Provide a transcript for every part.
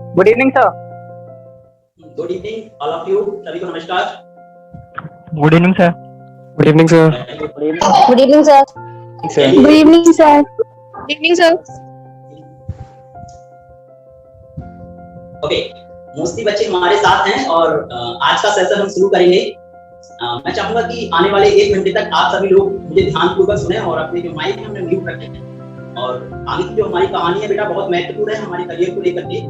Good evening sir. Good evening all of you, सभी को नमस्कार। Good evening sir. Good evening sir. Good evening Good evening, sir. Sir Good evening, sir. Good evening, sir. Okay, mostly बच्चे हमारे साथ हैं और आज का सेशन हम शुरू करेंगे। मैं चाहूंगा कि आने वाले 1 घंटे तक आप सभी लोग मुझे ध्यानपूर्वक सुने और अपने जो माइक है हमने म्यूट रखे हैं। और आगे की जो हमारी कहानी है बेटा बहुत महत्वपूर्ण है हमारे करियर को लेकर के।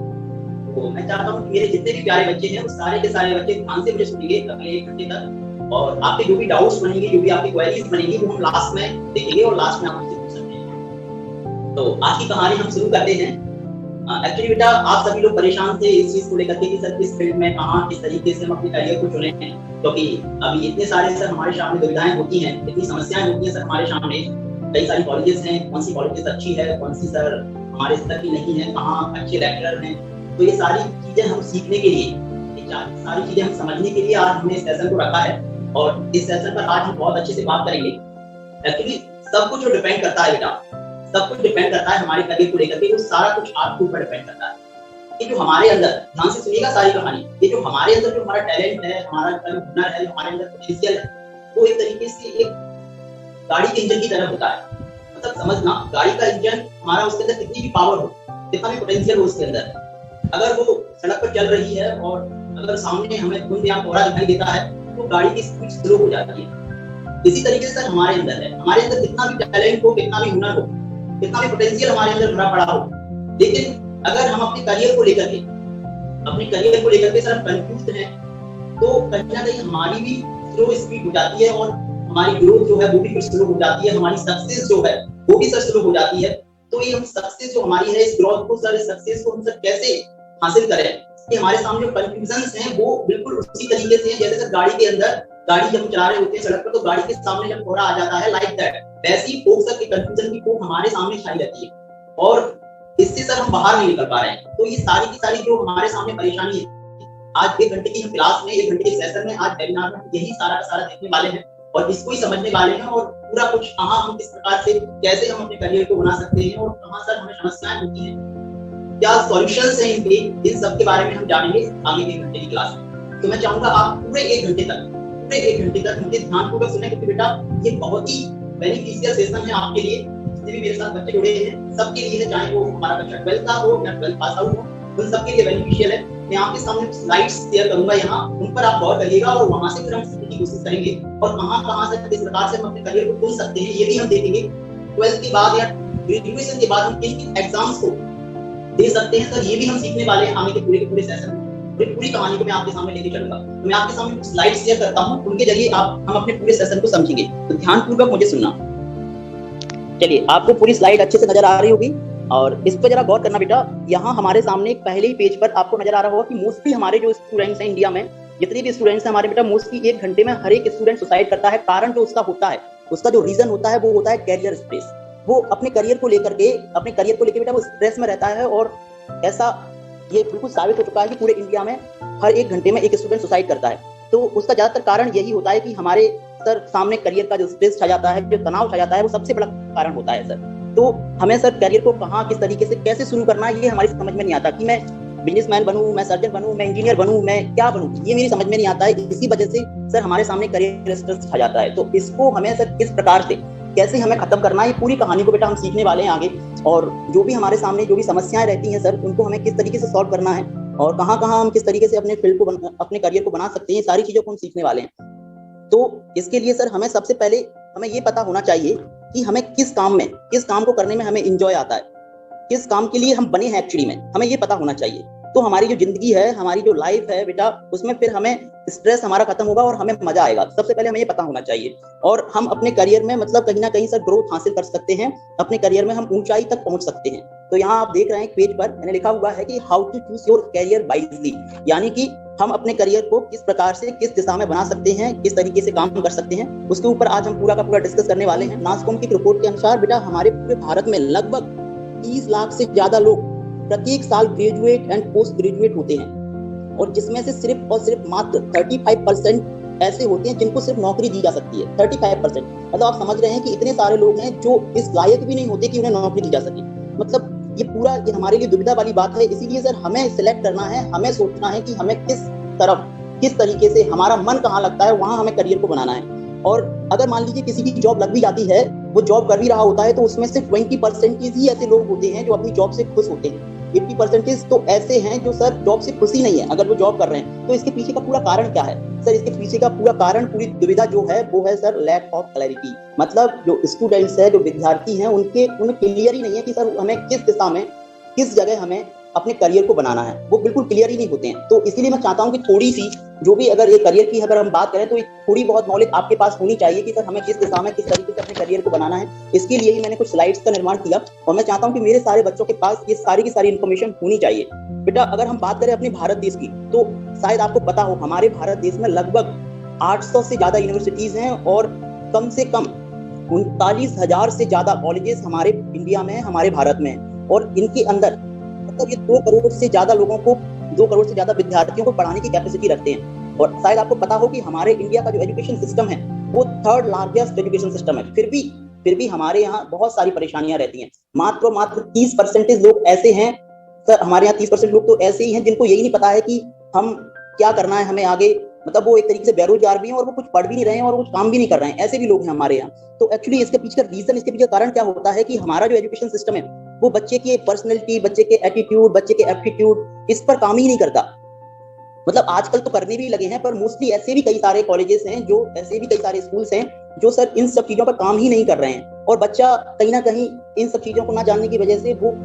तो मैं चाहता हूँ कि मेरे जितने भी प्यारे बच्चे हैं वो सारे के सारे बच्चे ध्यान से मुझे सुनेंगे अगले 1 घंटे तक। और आपके जो भी डाउट्स बनेंगे, जो भी आपकी क्वेरीज बनेंगी वो हम लास्ट में देखेंगे और लास्ट में आप मुझसे पूछ सकते हैं। तो आज की कहानी हम शुरू करते हैं। एक्चुअली बेटा आप सभी लोग परेशान थे इस चीज को लेकर के कि सर किस फील्ड में कहाँ किस तरीके से हम अपने करियर को चुने हैं, क्योंकि अभी इतने सारे सर हमारे सामने दुविधाएं होती हैं, इतनी समस्याएं होती हैं सर हमारे सामने। कई सारी कॉलेजेस हैं, कौन सी कॉलेजेस अच्छी है, कौन सी सर हमारे स्तर की नहीं है, कहाँ अच्छे लेक्चरर हैं। तो ये सारी चीजें हम सीखने के लिए, ये सारी चीजें हम समझने के लिए आज हमने इस सेशन को रखा है और इस सेशन पर आज हम बहुत अच्छे से बात करेंगे। एक्चुअली सब कुछ जो डिपेंड करता है बेटा, सब कुछ डिपेंड करता है हमारे करियर को लेकर के, वो सारा कुछ आपके ऊपर डिपेंड करता है। ये जो हमारे अंदर, ध्यान से सुनिएगा सारी कहानी, ये जो हमारे अंदर जो हमारा टैलेंट है, हमारा जो हुनर है, जो हमारे अंदर पोटेंशियल है, वो एक तरीके से एक गाड़ी के इंजन की तरह होता है। मतलब समझना, गाड़ी का इंजन हमारा, उसके अंदर कितनी भी पावर हो, कितना भी पोटेंशियल हो उसके अंदर, अगर वो सड़क पर चल रही है और अगर सामने हमें धुंध या कोहरा दिखाई देता है तो गाड़ी की स्पीड स्लो हो जाती है। इसी तरीके से हमारे अंदर है, हमारे अंदर कितना भी टैलेंट हो, कितना भी हुनर हो, कितना भी पोटेंशियल हमारे अंदर भरा पड़ा हो, लेकिन अगर हम अपने करियर को लेकर के सर कंफ्यूज हैं तो कहीं ना कहीं हमारी भी स्लो स्पीड हो जाती है और हमारी ग्रोथ जो है वो भी स्लो हो जाती है, हमारी सक्सेस जो है वो भी सर स्लो हो जाती है। तो ये हम सक्सेस जो हमारी है, इस ग्रोथ को सर, इस सक्सेस को हम सर कैसे हासिल करें, कि हमारे सामने जो कंफ्यूजन्स हैं वो बिल्कुल उसी तरीके से हैं जैसे सर गाड़ी के अंदर, गाड़ी जब हम चला रहे होते हैं सड़क पर तो गाड़ी के सामने जब कोहरा आ जाता है लाइक दैट, वैसी फोक सर की कंफ्यूजन की फोक हमारे सामने छाई रहती है और इससे सर हम बाहर नहीं निकल पा रहे हैं। तो ये सारी की सारी जो हमारे सामने परेशानी है, आज 1 घंटे की हम क्लास में, 1 घंटे के सेशन में, आज वेबिनार में यही सारा का सारा देखने वाले हैं और इसको ही समझने वाले हैं और पूरा कुछ कहाँ हम किस प्रकार से कैसे हम अपने करियर को बना सकते हैं और कहाँ सर हमें समस्याएं होती हैं, क्या सॉल्यूशंस हैं इनके, इन सब के बारे में हम जानेंगे आगे के 1 घंटे की क्लास में। तो मैं चाहूंगा आप पूरे 1 घंटे तक मुझे ध्यानपूर्वक सुने, क्योंकि बेटा ये बहुत ही बेनिफिशियल सेशन है आपके लिए। जितने भी मेरे साथ बच्चे जुड़े हैं सबके लिए है, चाहे वो हमारा बच्चा 12th का हो या 12th पास आउट हो, उन सबके लिए बेनिफिशियल है। मैं आपके सामने स्लाइड्स शेयर करूंगा यहाँ, उन पर आप गौर करिएगा और वहां से फिर हम सीखने की कोशिश करेंगे और कहाँ से किस प्रकार से हम अपने करियर को चुन सकते हैं ये भी हम देखेंगे। 12th के बाद या ग्रेजुएशन के बाद हम किन एग्जाम्स को दे सकते हैं सर, ये भी हम सीखने वाले हैं आगे के पूरे सेशन में। पूरी कहानी को मैं आपके सामने लेके चलूंगा। तो मैं आपके सामने कुछ स्लाइड्स शेयर करता हूं, उनके जरिए हम अपने पूरे सेशन को समझेंगे। तो ध्यानपूर्वक मुझे सुनना। चलिए, आपको पूरी स्लाइड अच्छे से नजर आ रही होगी और इस पर जरा गौर करना बेटा। यहाँ हमारे सामने एक पहले ही पेज पर आपको नजर आ रहा होगा कि मोस्टली हमारे जो स्टूडेंट्स हैं इंडिया में, जितने भी स्टूडेंट्स हैं हमारे बेटा, मोस्टली 1 घंटे में हर एक स्टूडेंट सुसाइड करता है। कारण जो उसका होता है, उसका जो रीजन होता है वो होता है कैरियर स्ट्रेस। वो अपने करियर को लेकर के बेटा वो स्ट्रेस में रहता है और ऐसा ये बिल्कुल साबित हो चुका है कि पूरे इंडिया में हर 1 घंटे में एक स्टूडेंट सुसाइड करता है। तो उसका ज्यादातर कारण यही होता है कि हमारे सर सामने करियर का जो स्ट्रेस छा जाता है, जो तनाव छा जाता है, वो सबसे बड़ा कारण होता है सर। तो हमें सर करियर को कहाँ, किस तरीके से, कैसे शुरू करना है, ये हमारी समझ में नहीं आता कि मैं बिजनेसमैन बनूं, मैं सर्जन बनूं, मैं इंजीनियर बनूं, मैं क्या बनूं, ये मेरी समझ में नहीं आता है। इसी वजह से सर हमारे सामने करियर स्ट्रेस छा जाता है। तो इसको हमें सर किस प्रकार से, कैसे हमें खत्म करना है, ये पूरी कहानी को बेटा हम सीखने वाले हैं आगे। और जो भी हमारे सामने जो भी समस्याएं रहती हैं सर, उनको हमें किस तरीके से सॉल्व करना है और कहाँ हम किस तरीके से अपने फील्ड को अपने करियर को बना सकते हैं, सारी चीजों को हम सीखने वाले हैं। तो इसके लिए सर हमें सबसे पहले हमें ये पता होना चाहिए कि हमें किस काम को करने में हमें एंजॉय आता है, किस काम के लिए हम बने हैं एक्चुअली में, हमें ये पता होना चाहिए। तो हमारी जो जिंदगी है, हमारी जो लाइफ है बेटा, उसमें फिर हमें स्ट्रेस हमारा खत्म होगा और हमें मजा आएगा। सबसे पहले हमें ये पता होना चाहिए और हम अपने करियर में मतलब कहीं ना कहीं सर ग्रोथ हासिल कर सकते हैं, अपने करियर में हम ऊंचाई तक पहुंच सकते हैं। तो यहाँ आप देख रहे हैं पेज पर मैंने लिखा हुआ है कि how to choose your career wisely, यानी कि हम अपने करियर को किस प्रकार से, किस दिशा में बना सकते हैं, किस तरीके से काम कर सकते हैं, उसके ऊपर आज हम पूरा का पूरा डिस्कस करने वाले हैं। नासकॉम की रिपोर्ट के अनुसार बेटा हमारे पूरे भारत में लगभग 30 लाख से ज्यादा लोग प्रत्येक साल ग्रेजुएट एंड पोस्ट ग्रेजुएट होते हैं और जिसमें से सिर्फ और सिर्फ मात्र 35% ऐसे होते हैं जिनको सिर्फ नौकरी दी जा सकती है। 35%, मतलब आप समझ रहे हैं कि इतने सारे लोग हैं जो इस लायक भी नहीं होते कि उन्हें नौकरी दी जा सके। मतलब ये हमारे लिए दुविधा वाली बात है। इसीलिए सर हमें सिलेक्ट करना है, हमें सोचना है कि हमें किस तरीके से हमारा मन कहाँ लगता है वहां हमें करियर को बनाना है। और अगर मान लीजिए किसी की जॉब लग भी जाती है, वो जॉब कर भी रहा होता है, तो उसमें से 20% ही ऐसे लोग होते हैं जो अपनी जॉब से खुश होते हैं। 80% तो ऐसे हैं जो सर जॉब से खुश ही नहीं है अगर वो जॉब कर रहे हैं। तो इसके पीछे का पूरा कारण क्या है सर? इसके पीछे का पूरा कारण, पूरी दुविधा जो है वो है सर लैक ऑफ क्लैरिटी। मतलब जो स्टूडेंट्स है, जो विद्यार्थी हैं, उन्हें क्लियर ही नहीं है कि सर हमें किस दिशा में, किस जगह हमें अपने करियर को बनाना है। वो बिल्कुल क्लियर ही नहीं होते हैं। तो इसीलिए मैं चाहता हूँ कि थोड़ी सी जो भी अगर ये करियर की अगर हम बात करें तो थोड़ी बहुत नॉलेज आपके पास होनी चाहिए कि सर हमें किस दिशा में, किस तरीके से अपने करियर को बनाना है। इसके लिए ही मैंने कुछ स्लाइड्स का निर्माण किया और मैं चाहता हूँ कि मेरे सारे बच्चों के पास ये सारी की सारी इन्फॉर्मेशन होनी चाहिए। बेटा अगर हम बात करें अपने भारत देश की, तो शायद आपको पता हो हमारे भारत देश में लगभग 800 से ज्यादा यूनिवर्सिटीज हैं और कम से कम 39,000 से ज्यादा कॉलेजेस हमारे इंडिया में, हमारे भारत में। और इनके अंदर मतलब ये 2 करोड़ से ज्यादा लोगों को, 2 करोड़ से ज्यादा विद्यार्थियों को पढ़ाने की कैपेसिटी रखते हैं। और शायद आपको पता हो कि हमारे इंडिया का जो एजुकेशन सिस्टम है वो 3rd लार्जेस्ट एजुकेशन सिस्टम है। फिर भी हमारे यहाँ बहुत सारी परेशानियां रहती हैं। मात्र 30% लोग ऐसे हैं सर, हमारे यहाँ 30% लोग तो ऐसे ही हैं जिनको यही नहीं पता है कि हम क्या करना है हमें आगे। मतलब वो एक तरीके से बेरोजगार भी हैं और वो कुछ पढ़ भी नहीं रहे हैं और कुछ काम भी नहीं कर रहे हैं, ऐसे भी लोग हैं हमारे यहाँ। तो एक्चुअली इसके पीछे का रीजन, इसके पीछे कारण क्या होता है कि हमारा जो एजुकेशन सिस्टम है वो बच्चे की पर्सनैलिटी, बच्चे के एटीट्यूड, बच्चे के एप्टीट्यूड, इस पर काम ही नहीं करता। मतलब आजकल तो करने भी लगे हैं, पर मोस्टली ऐसे भी कई सारे कॉलेजेस हैं, जो ऐसे भी कई सारे स्कूल्स हैं जो सर इन सब चीजों पर काम ही नहीं कर रहे हैं। और बच्चा कहीं ना कहीं इन सब चीजों को ना जानने की वजह से वो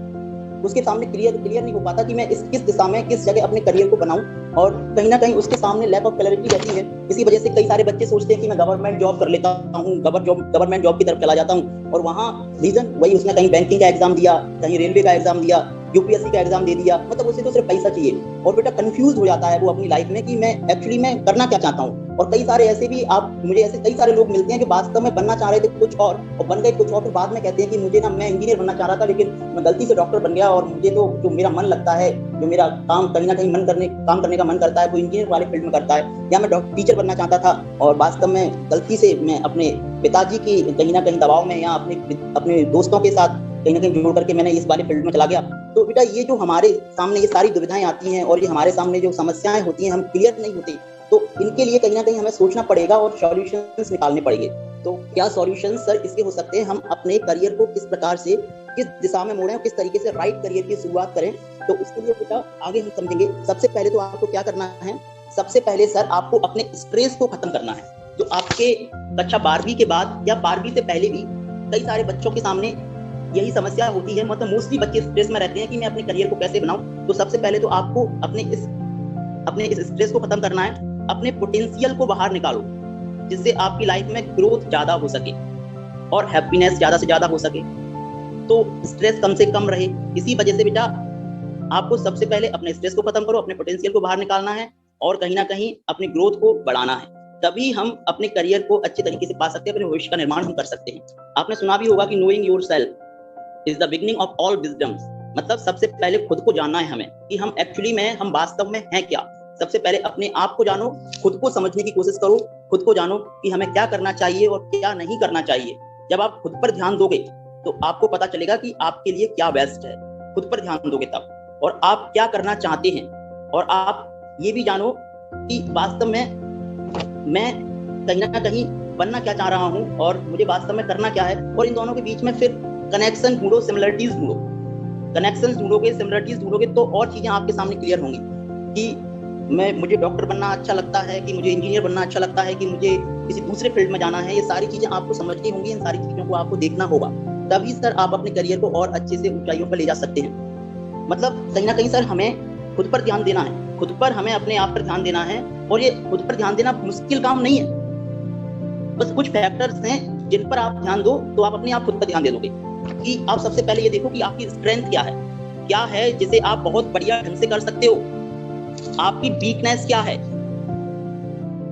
उसके सामने क्लियर नहीं हो पाता कि मैं किस दिशा में, किस जगह अपने करियर को बनाऊं। और कहीं ना कहीं उसके सामने लैक ऑफ क्लैरिटी रहती है। इसी वजह से कई सारे बच्चे सोचते हैं कि मैं गवर्नमेंट जॉब कर लेता हूँ, गवर्नमेंट जॉब की तरफ चला जाता हूँ। और वहाँ रीजन वही, उसने कहीं बैंकिंग का एग्जाम दिया, कहीं रेलवे का एग्जाम दिया, यूपीएससी का एग्जाम दे दिया, मतलब उसे तो सिर्फ पैसा चाहिए। और बेटा कंफ्यूज हो जाता है वो अपनी लाइफ में कि मैं एक्चुअली मैं करना क्या चाहता हूँ। और कई सारे ऐसे भी मुझे ऐसे कई सारे लोग मिलते हैं जो वास्तव में बनना चाह रहे थे कुछ और बन गए कुछ और। फिर बाद में कहते हैं कि मुझे ना, मैं इंजीनियर बनना चाह रहा था लेकिन मैं गलती से डॉक्टर बन गया और मुझे तो जो मेरा मन लगता है, जो मेरा काम कहीं ना कहीं काम करने का मन करता है वो इंजीनियर वाले फील्ड में करता है। या मैं टीचर बनना चाहता था और वास्तव में गलती से मैं अपने पिताजी की कहीं ना कहीं दबाव में या अपने दोस्तों के साथ कहीं ना कहीं जोड़ करके मैंने इस वाले फील्ड में चला गया। तो बेटा ये जो हमारे सामने ये सारी दुविधाएं आती हैं और ये हमारे सामने जो समस्याएं होती हैं, हम क्लियर नहीं होते, तो इनके लिए कहीं ना कहीं हमें सोचना पड़ेगा और सॉल्यूशंस निकालने पड़ेंगे। तो क्या सॉल्यूशंस सर इसके हो सकते हैं? हम अपने करियर को किस प्रकार से, किस दिशा में मोड़ें, किस तरीके से राइट करियर की शुरुआत करें, तो उसके लिए बेटा आगे हम समझेंगे। सबसे पहले तो आपको क्या करना है? सबसे पहले सर आपको अपने स्ट्रेस को खत्म करना है। जो आपके कक्षा 12वीं के बाद या 12वीं से पहले भी कई सारे बच्चों के सामने यही समस्या होती है। मतलब मोस्टली बच्चे स्ट्रेस में रहते हैं कि मैं अपने करियर को कैसे बनाऊं। तो सबसे पहले तो आपको अपने इस स्ट्रेस को खत्म करना है। अपने पोटेंशियल को बाहर निकालो जिससे आपकी लाइफ में ग्रोथ ज्यादा हो सके और हैप्पीनेस ज्यादा से ज्यादा हो सके, तो स्ट्रेस कम से कम रहे। इसी वजह से बेटा आपको सबसे पहले अपने स्ट्रेस को खत्म करो, अपने पोटेंशियल को बाहर निकालना है और कहीं ना कहीं अपनी ग्रोथ को बढ़ाना है। तभी हम अपने करियर को अच्छे तरीके से पा सकते हैं, अपने भविष्य का निर्माण हम कर सकते हैं। आपने सुना भी होगा कि knowing yourself is the beginning of all wisdom's. मतलब सबसे पहले खुद को जानना है हमें कि हम एक्चुअली में, हम वास्तव में हैं क्या। सबसे पहले अपने आप को जानो, खुद को समझने की कोशिश करो, खुद को जानो कि हमें क्या करना चाहिए और क्या नहीं करना चाहिए। जब आप खुद पर ध्यान दोगे तो आपको पता चलेगा कि आपके लिए क्या बेस्ट है। खुद पर ध्यान दोगे तब, और आप क्या करना चाहते हैं। और आप ये भी जानो कि वास्तव में मैं कहीं ना कहीं बनना क्या चाह रहा हूँ और मुझे वास्तव में करना क्या है। और इन दोनों के बीच में फिर कनेक्शन ढूंढो, सिमिलरिटीज ढूंढो। कनेक्शंस ढूंढोगे, सिमिलरिटीज ढूंढोगे तो और चीजें आपके सामने क्लियर होंगी कि मुझे डॉक्टर बनना अच्छा लगता है, कि मुझे इंजीनियर बनना अच्छा लगता है, कि मुझे किसी दूसरे फील्ड में जाना है। ये सारी चीजें आपको समझनी होंगी, इन सारी चीजों को आपको देखना होगा, तभी सर आप अपने करियर को और अच्छे से ऊंचाइयों पर ले जा सकते हैं। मतलब कहीं ना कहीं सर हमें खुद पर ध्यान देना है, खुद पर हमें अपने आप पर ध्यान देना है। और ये खुद पर ध्यान देना मुश्किल काम नहीं है, बस कुछ फैक्टर्स हैं जिन पर आप ध्यान दो तो आप अपने आप खुद पर ध्यान दे दोगे। कि आप सबसे पहले ये देखो कि आपकी स्ट्रेंथ क्या है जिसे आप बहुत बढ़िया ढंग से कर सकते हो। आपकी वीकनेस क्या है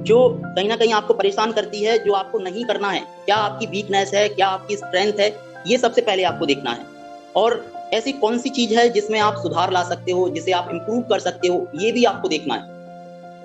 जो कहीं ना कहीं आपको परेशान करती है, जो आपको नहीं करना है। क्या आपकी वीकनेस है, क्या आपकी स्ट्रेंथ है, ये सबसे पहले आपको देखना है। और ऐसी कौन सी चीज है जिसमें आप सुधार ला सकते हो, जिसे आप इंप्रूव कर सकते हो, ये भी आपको देखना है।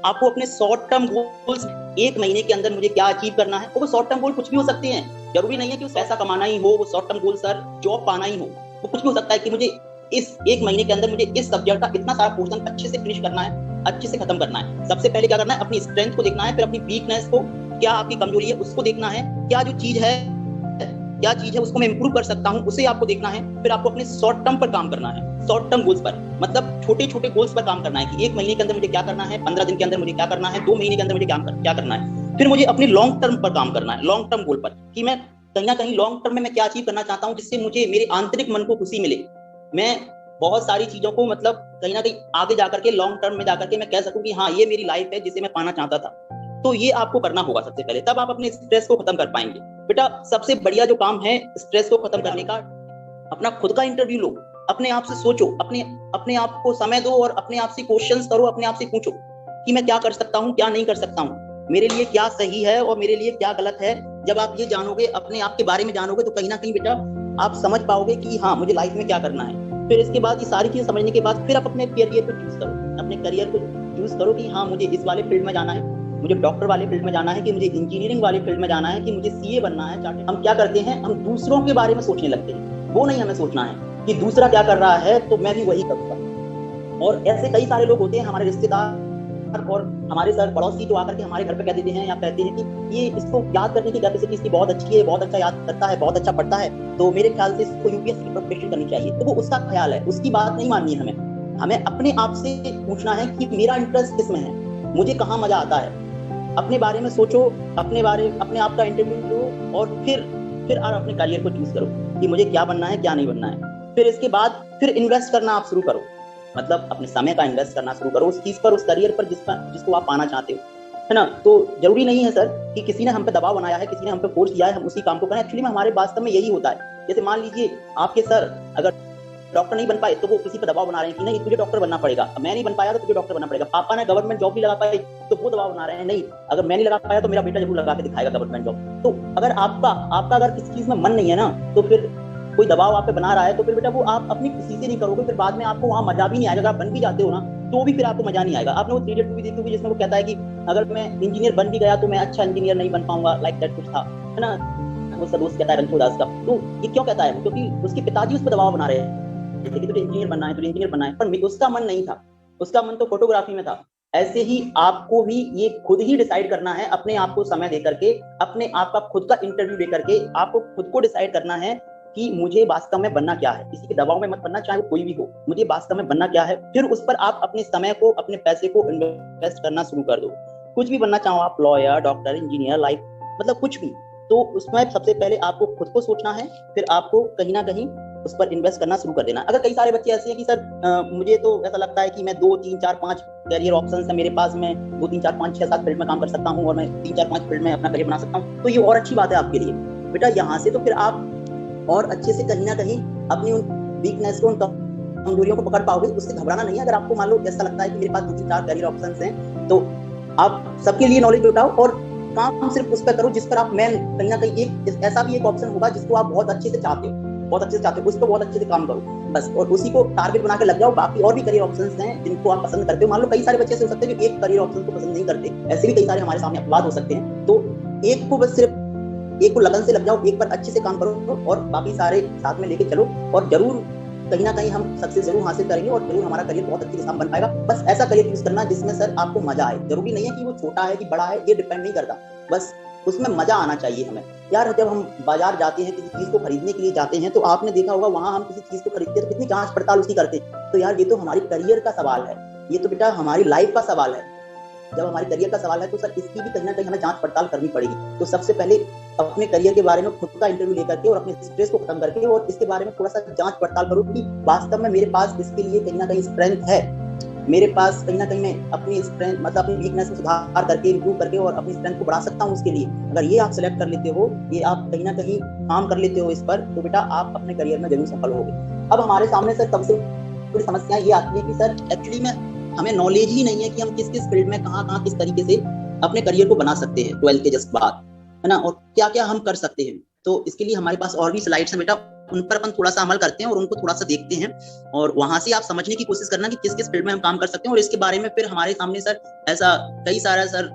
आपको अपने शॉर्ट टर्म गोल्स, 1 महीने के अंदर मुझे क्या अचीव करना है, वो शॉर्ट टर्म गोल कुछ भी हो सकते हैं। जरूरी नहीं है कि पैसा कमाना ही हो वो short term goal sir, job पाना ही हो, वो कुछ भी हो सकता है। कि मुझे इस 1 महीने के अंदर मुझे इस सब्जेक्ट का इतना सारा पोर्शन अच्छे से फिनिश करना है, अच्छे से खत्म करना है। सबसे पहले क्या करना है, अपनी स्ट्रेंथ को देखना है, फिर अपनी वीकनेस को, क्या आपकी कमजोरी है उसको देखना है, क्या चीज है उसको मैं इंप्रूव कर सकता हूँ उसे आपको देखना है। फिर आपको अपने शॉर्ट टर्म पर काम करना है, शॉर्ट टर्म गोल्स पर, मतलब छोटे छोटे गोल्स पर काम करना है कि 1 महीने के अंदर मुझे क्या करना है, 15 दिन के अंदर मुझे क्या करना है, 2 महीने के अंदर मुझे क्या करना है। फिर मुझे अपनी लॉन्ग टर्म पर काम करना है, लॉन्ग टर्म गोल पर, कि मैं कहीं ना कहीं लॉन्ग टर्म में मैं क्या अचीव करना चाहता हूँ जिससे मुझे मेरे आंतरिक मन को खुशी मिले। मैं बहुत सारी चीजों को मतलब कहीं ना कहीं आगे जाकर के लॉन्ग टर्म में जाकर के मैं कह सकूं कि हाँ ये मेरी लाइफ है जिसे मैं पाना चाहता था। तो ये आपको करना होगा सबसे पहले, तब आप अपने स्ट्रेस को खत्म कर पाएंगे। बेटा सबसे बढ़िया जो काम है स्ट्रेस को खत्म करने का, अपना खुद का इंटरव्यू लो, अपने आप से सोचो, अपने आप को समय दो और अपने आप से क्वेश्चंस करो, अपने आप से पूछो कि मैं क्या कर सकता हूँ, क्या नहीं कर सकता हूँ, मेरे लिए क्या सही है और मेरे लिए क्या गलत है। जब आप ये जानोगे, अपने आप के बारे में जानोगे, तो कहीं ना कहीं बेटा आप समझ पाओगे कि हाँ मुझे लाइफ में क्या करना है। फिर इसके बाद ये सारी चीजें समझने के बाद फिर आप अपने करियर को चूज करो, अपने करियर को चूज करो कि हाँ मुझे इस वाले फील्ड में जाना है, मुझे डॉक्टर वाले फील्ड में जाना है, कि मुझे इंजीनियरिंग वाले फील्ड में जाना है, कि मुझे सीए बनना है। हम क्या करते हैं, हम दूसरों के बारे में सोचने लगते हैं, वो नहीं हमें सोचना है कि दूसरा क्या कर रहा है तो मैं भी वही करूंगा। और ऐसे कई सारे लोग होते हैं, हमारे रिश्तेदार और हमारे सर पड़ोसी जो आकर के हमारे घर पे कह देते हैं या कहते हैं कि ये इसको याद करने की कैपेसिटी इसकी बहुत अच्छी है, बहुत अच्छा याद करता है, बहुत अच्छा पढ़ता है, तो मेरे ख्याल से इसको यूपीएससी की प्रिपरेशन करनी चाहिए। तो वो उसका ख्याल है, उसकी बात नहीं माननी है हमें अपने आप से पूछना है कि मेरा इंटरेस्ट किसमें है, मुझे कहाँ मजा आता है। अपने बारे में सोचो, अपने आप का इंटरव्यू लो और फिर अपने करियर को चूज करो कि मुझे क्या बनना है क्या नहीं बनना है। फिर इसके बाद फिर इन्वेस्ट करना आप शुरू करो, मतलब अपने समय का इन्वेस्ट करना शुरू करो उस चीज पर, उस करियर पर जिसको आप पाना चाहते हो, है ना। तो जरूरी नहीं है सर कि किसी ने हम पे दबाव बनाया है, किसी ने हम पे फोर्स किया है हम उसी काम को करें। एक्चुअली में हमारे वास्तव में यही होता है। जैसे मान लीजिए आपके सर अगर डॉक्टर नहीं बन पाए तो वो किसी पर दबाव बना रहे हैं कि नहीं तुझे डॉक्टर बनना पड़ेगा, मैं नहीं बन पाया तो तुझे डॉक्टर बनना पड़ेगा। पापा ने गवर्नमेंट जॉब नहीं लगा पाई तो वो दबाव बना रहे हैं, नहीं अगर मैं नहीं लगा पाया तो मेरा बेटा जरूर लगा के दिखाएगा गवर्नमेंट जॉब। तो अगर आपका अगर किसी चीज में मन नहीं है ना, तो फिर कोई दबाव आप पे बना रहा है तो फिर बेटा वो आप अपनी खुशी से नहीं करोगे, फिर बाद में आपको वहाँ मजा भी नहीं आएगा। अगर आप बन भी जाते हो ना तो भी फिर आपको मजा नहीं आएगा। आपने वो 3 इडियट मूवी देखी होगी जिसमें वो कहता है कि अगर मैं इंजीनियर बन भी गया तो मैं अच्छा इंजीनियर नहीं बन पाऊंगा, लाइक दैट कुछ था, है ना। वो सब दोस्त कहता है रणछोड़ दास का। तो ये क्यों कहता है, क्योंकि उसके पिताजी उस पर दबाव बना रहे हैं कि तुझे इंजीनियर बनना है, तुझे इंजीनियर बनना है, पर उसका मन नहीं था, उसका मन तो फोटोग्राफी में था। ऐसे ही आपको भी ये खुद ही डिसाइड करना है, अपने आप को समय देकर के, अपने आप का खुद का इंटरव्यू लेकर के आपको खुद को डिसाइड करना है कि मुझे वास्तव में बनना क्या है। किसी के दबाव में मत बनना, चाहे वो कोई भी हो, मुझे वास्तव में बनना क्या है। फिर उस पर आप अपने समय को, अपने पैसे को इन्वेस्ट करना शुरू कर दो। कुछ भी बनना चाहो आप, लॉयर, डॉक्टर, इंजीनियर, लाइफ मतलब कुछ भी, तो उसमें सबसे पहले आपको खुद को सोचना है, फिर आपको कहीं ना कहीं उस पर इन्वेस्ट करना शुरू कर देना। अगर कई सारे बच्चे ऐसे हैं कि सर मुझे तो ऐसा लगता है कि मैं 2, 3, 4, 5 करियर ऑप्शंस है मेरे पास, मैं 2, 3, 4, 5, 6, 7 फील्ड में काम कर सकता हूँ और मैं 3, 4, 5 फील्ड में अपना करियर बना सकता हूँ, तो ये और अच्छी बात है आपके लिए बेटा। यहाँ से तो फिर आप और अच्छे से कहीं ना कहीं अपनी उन वीकनेस को, उन कमजोरियों को पकड़ पाओगे। उससे घबराना नहीं है। अगर आपको मान लो ऐसा लगता है कि मेरे पास 2, 3, 4 करियर ऑप्शंस हैं, तो आप सबके लिए नॉलेज जुटाओ और काम सिर्फ उस पर करो जिस पर आप मेन कहीं ना कहीं एक ऐसा भी एक ऑप्शन होगा जिसको आप बहुत अच्छे से चाहते हो, उस पर बहुत अच्छे से काम करो बस, और उसी को टारगेट बना के लग जाओ। बाकी और भी करियर ऑप्शंस हैं जिनको आप पसंद करते हो। मान लो कई सारे बच्चे ऐसे हो सकते हैं जो एक करियर ऑप्शन को पसंद नहीं करते, ऐसे भी कई सारे हमारे सामने अपवाद हो सकते हैं। तो एक को बस सिर्फ एक को लगन से लग जाओ, एक पर अच्छे से काम करो और बाकी सारे साथ में लेके चलो, और जरूर कहीं ना कहीं हम सक्सेस जरूर हासिल करेंगे और जरूर हमारा करियर बहुत अच्छे से बन पाएगा। बस ऐसा करियर चूज करना जिसमें सर आपको मजा आए। जरूरी नहीं है कि वो छोटा है कि बड़ा है, ये डिपेंड नहीं करता, बस उसमें मजा आना चाहिए हमें। यार जब हम बाजार जाते हैं, किसी चीज को खरीदने के लिए जाते हैं, तो आपने देखा होगा वहां हम किसी चीज को खरीदते हैं तो कितनी जांच पड़ताल उसकी करते हैं। तो यार ये तो हमारी करियर का सवाल है, ये तो बेटा हमारी लाइफ का सवाल है। जब हमारे करियर का सवाल है तो सर इसकी भी कहीं ना कहीं हमें जांच पड़ताल करनी पड़ेगी। तो सबसे पहले अपने करियर के बारे में खुद का इंटरव्यू लेकर के और अपने स्ट्रेस को खत्म करके और इसके बारे में थोड़ा सा जांच पड़ताल करो कि वास्तव में मेरे पास इसके लिए कहीं ना कहीं स्ट्रेंथ है, मेरे पास कहीं ना कहीं मैं अपनी स्ट्रेंथ मतलब अपनी वीकनेस को सुधार करके, इंप्रूव करके और अपनी स्ट्रेंथ को बढ़ा सकता हूँ उसके लिए। अगर ये आप सिलेक्ट कर लेते हो, ये आप कहीं ना कहीं काम कर लेते हो इस पर, तो बेटा आप अपने करियर में जरूर सफल होगे। अब हमारे सामने सर सबसे बड़ी समस्या ये आती है कि सर एक्चुअली में हमें नॉलेज ही नहीं है कि हम किस किस फील्ड में कहाँ किस तरीके से अपने करियर को बना सकते हैं 12th के जस्ट बाद, है ना, और क्या क्या हम कर सकते हैं। तो इसके लिए हमारे पास और भी स्लाइड्स हैं बेटा, उन पर अपन थोड़ा सा अमल करते हैं और उनको थोड़ा सा देखते हैं, और वहां से आप समझने की कोशिश करना कि किस किस फील्ड में हम काम कर सकते हैं। और इसके बारे में फिर हमारे सामने सर ऐसा कई सारा सर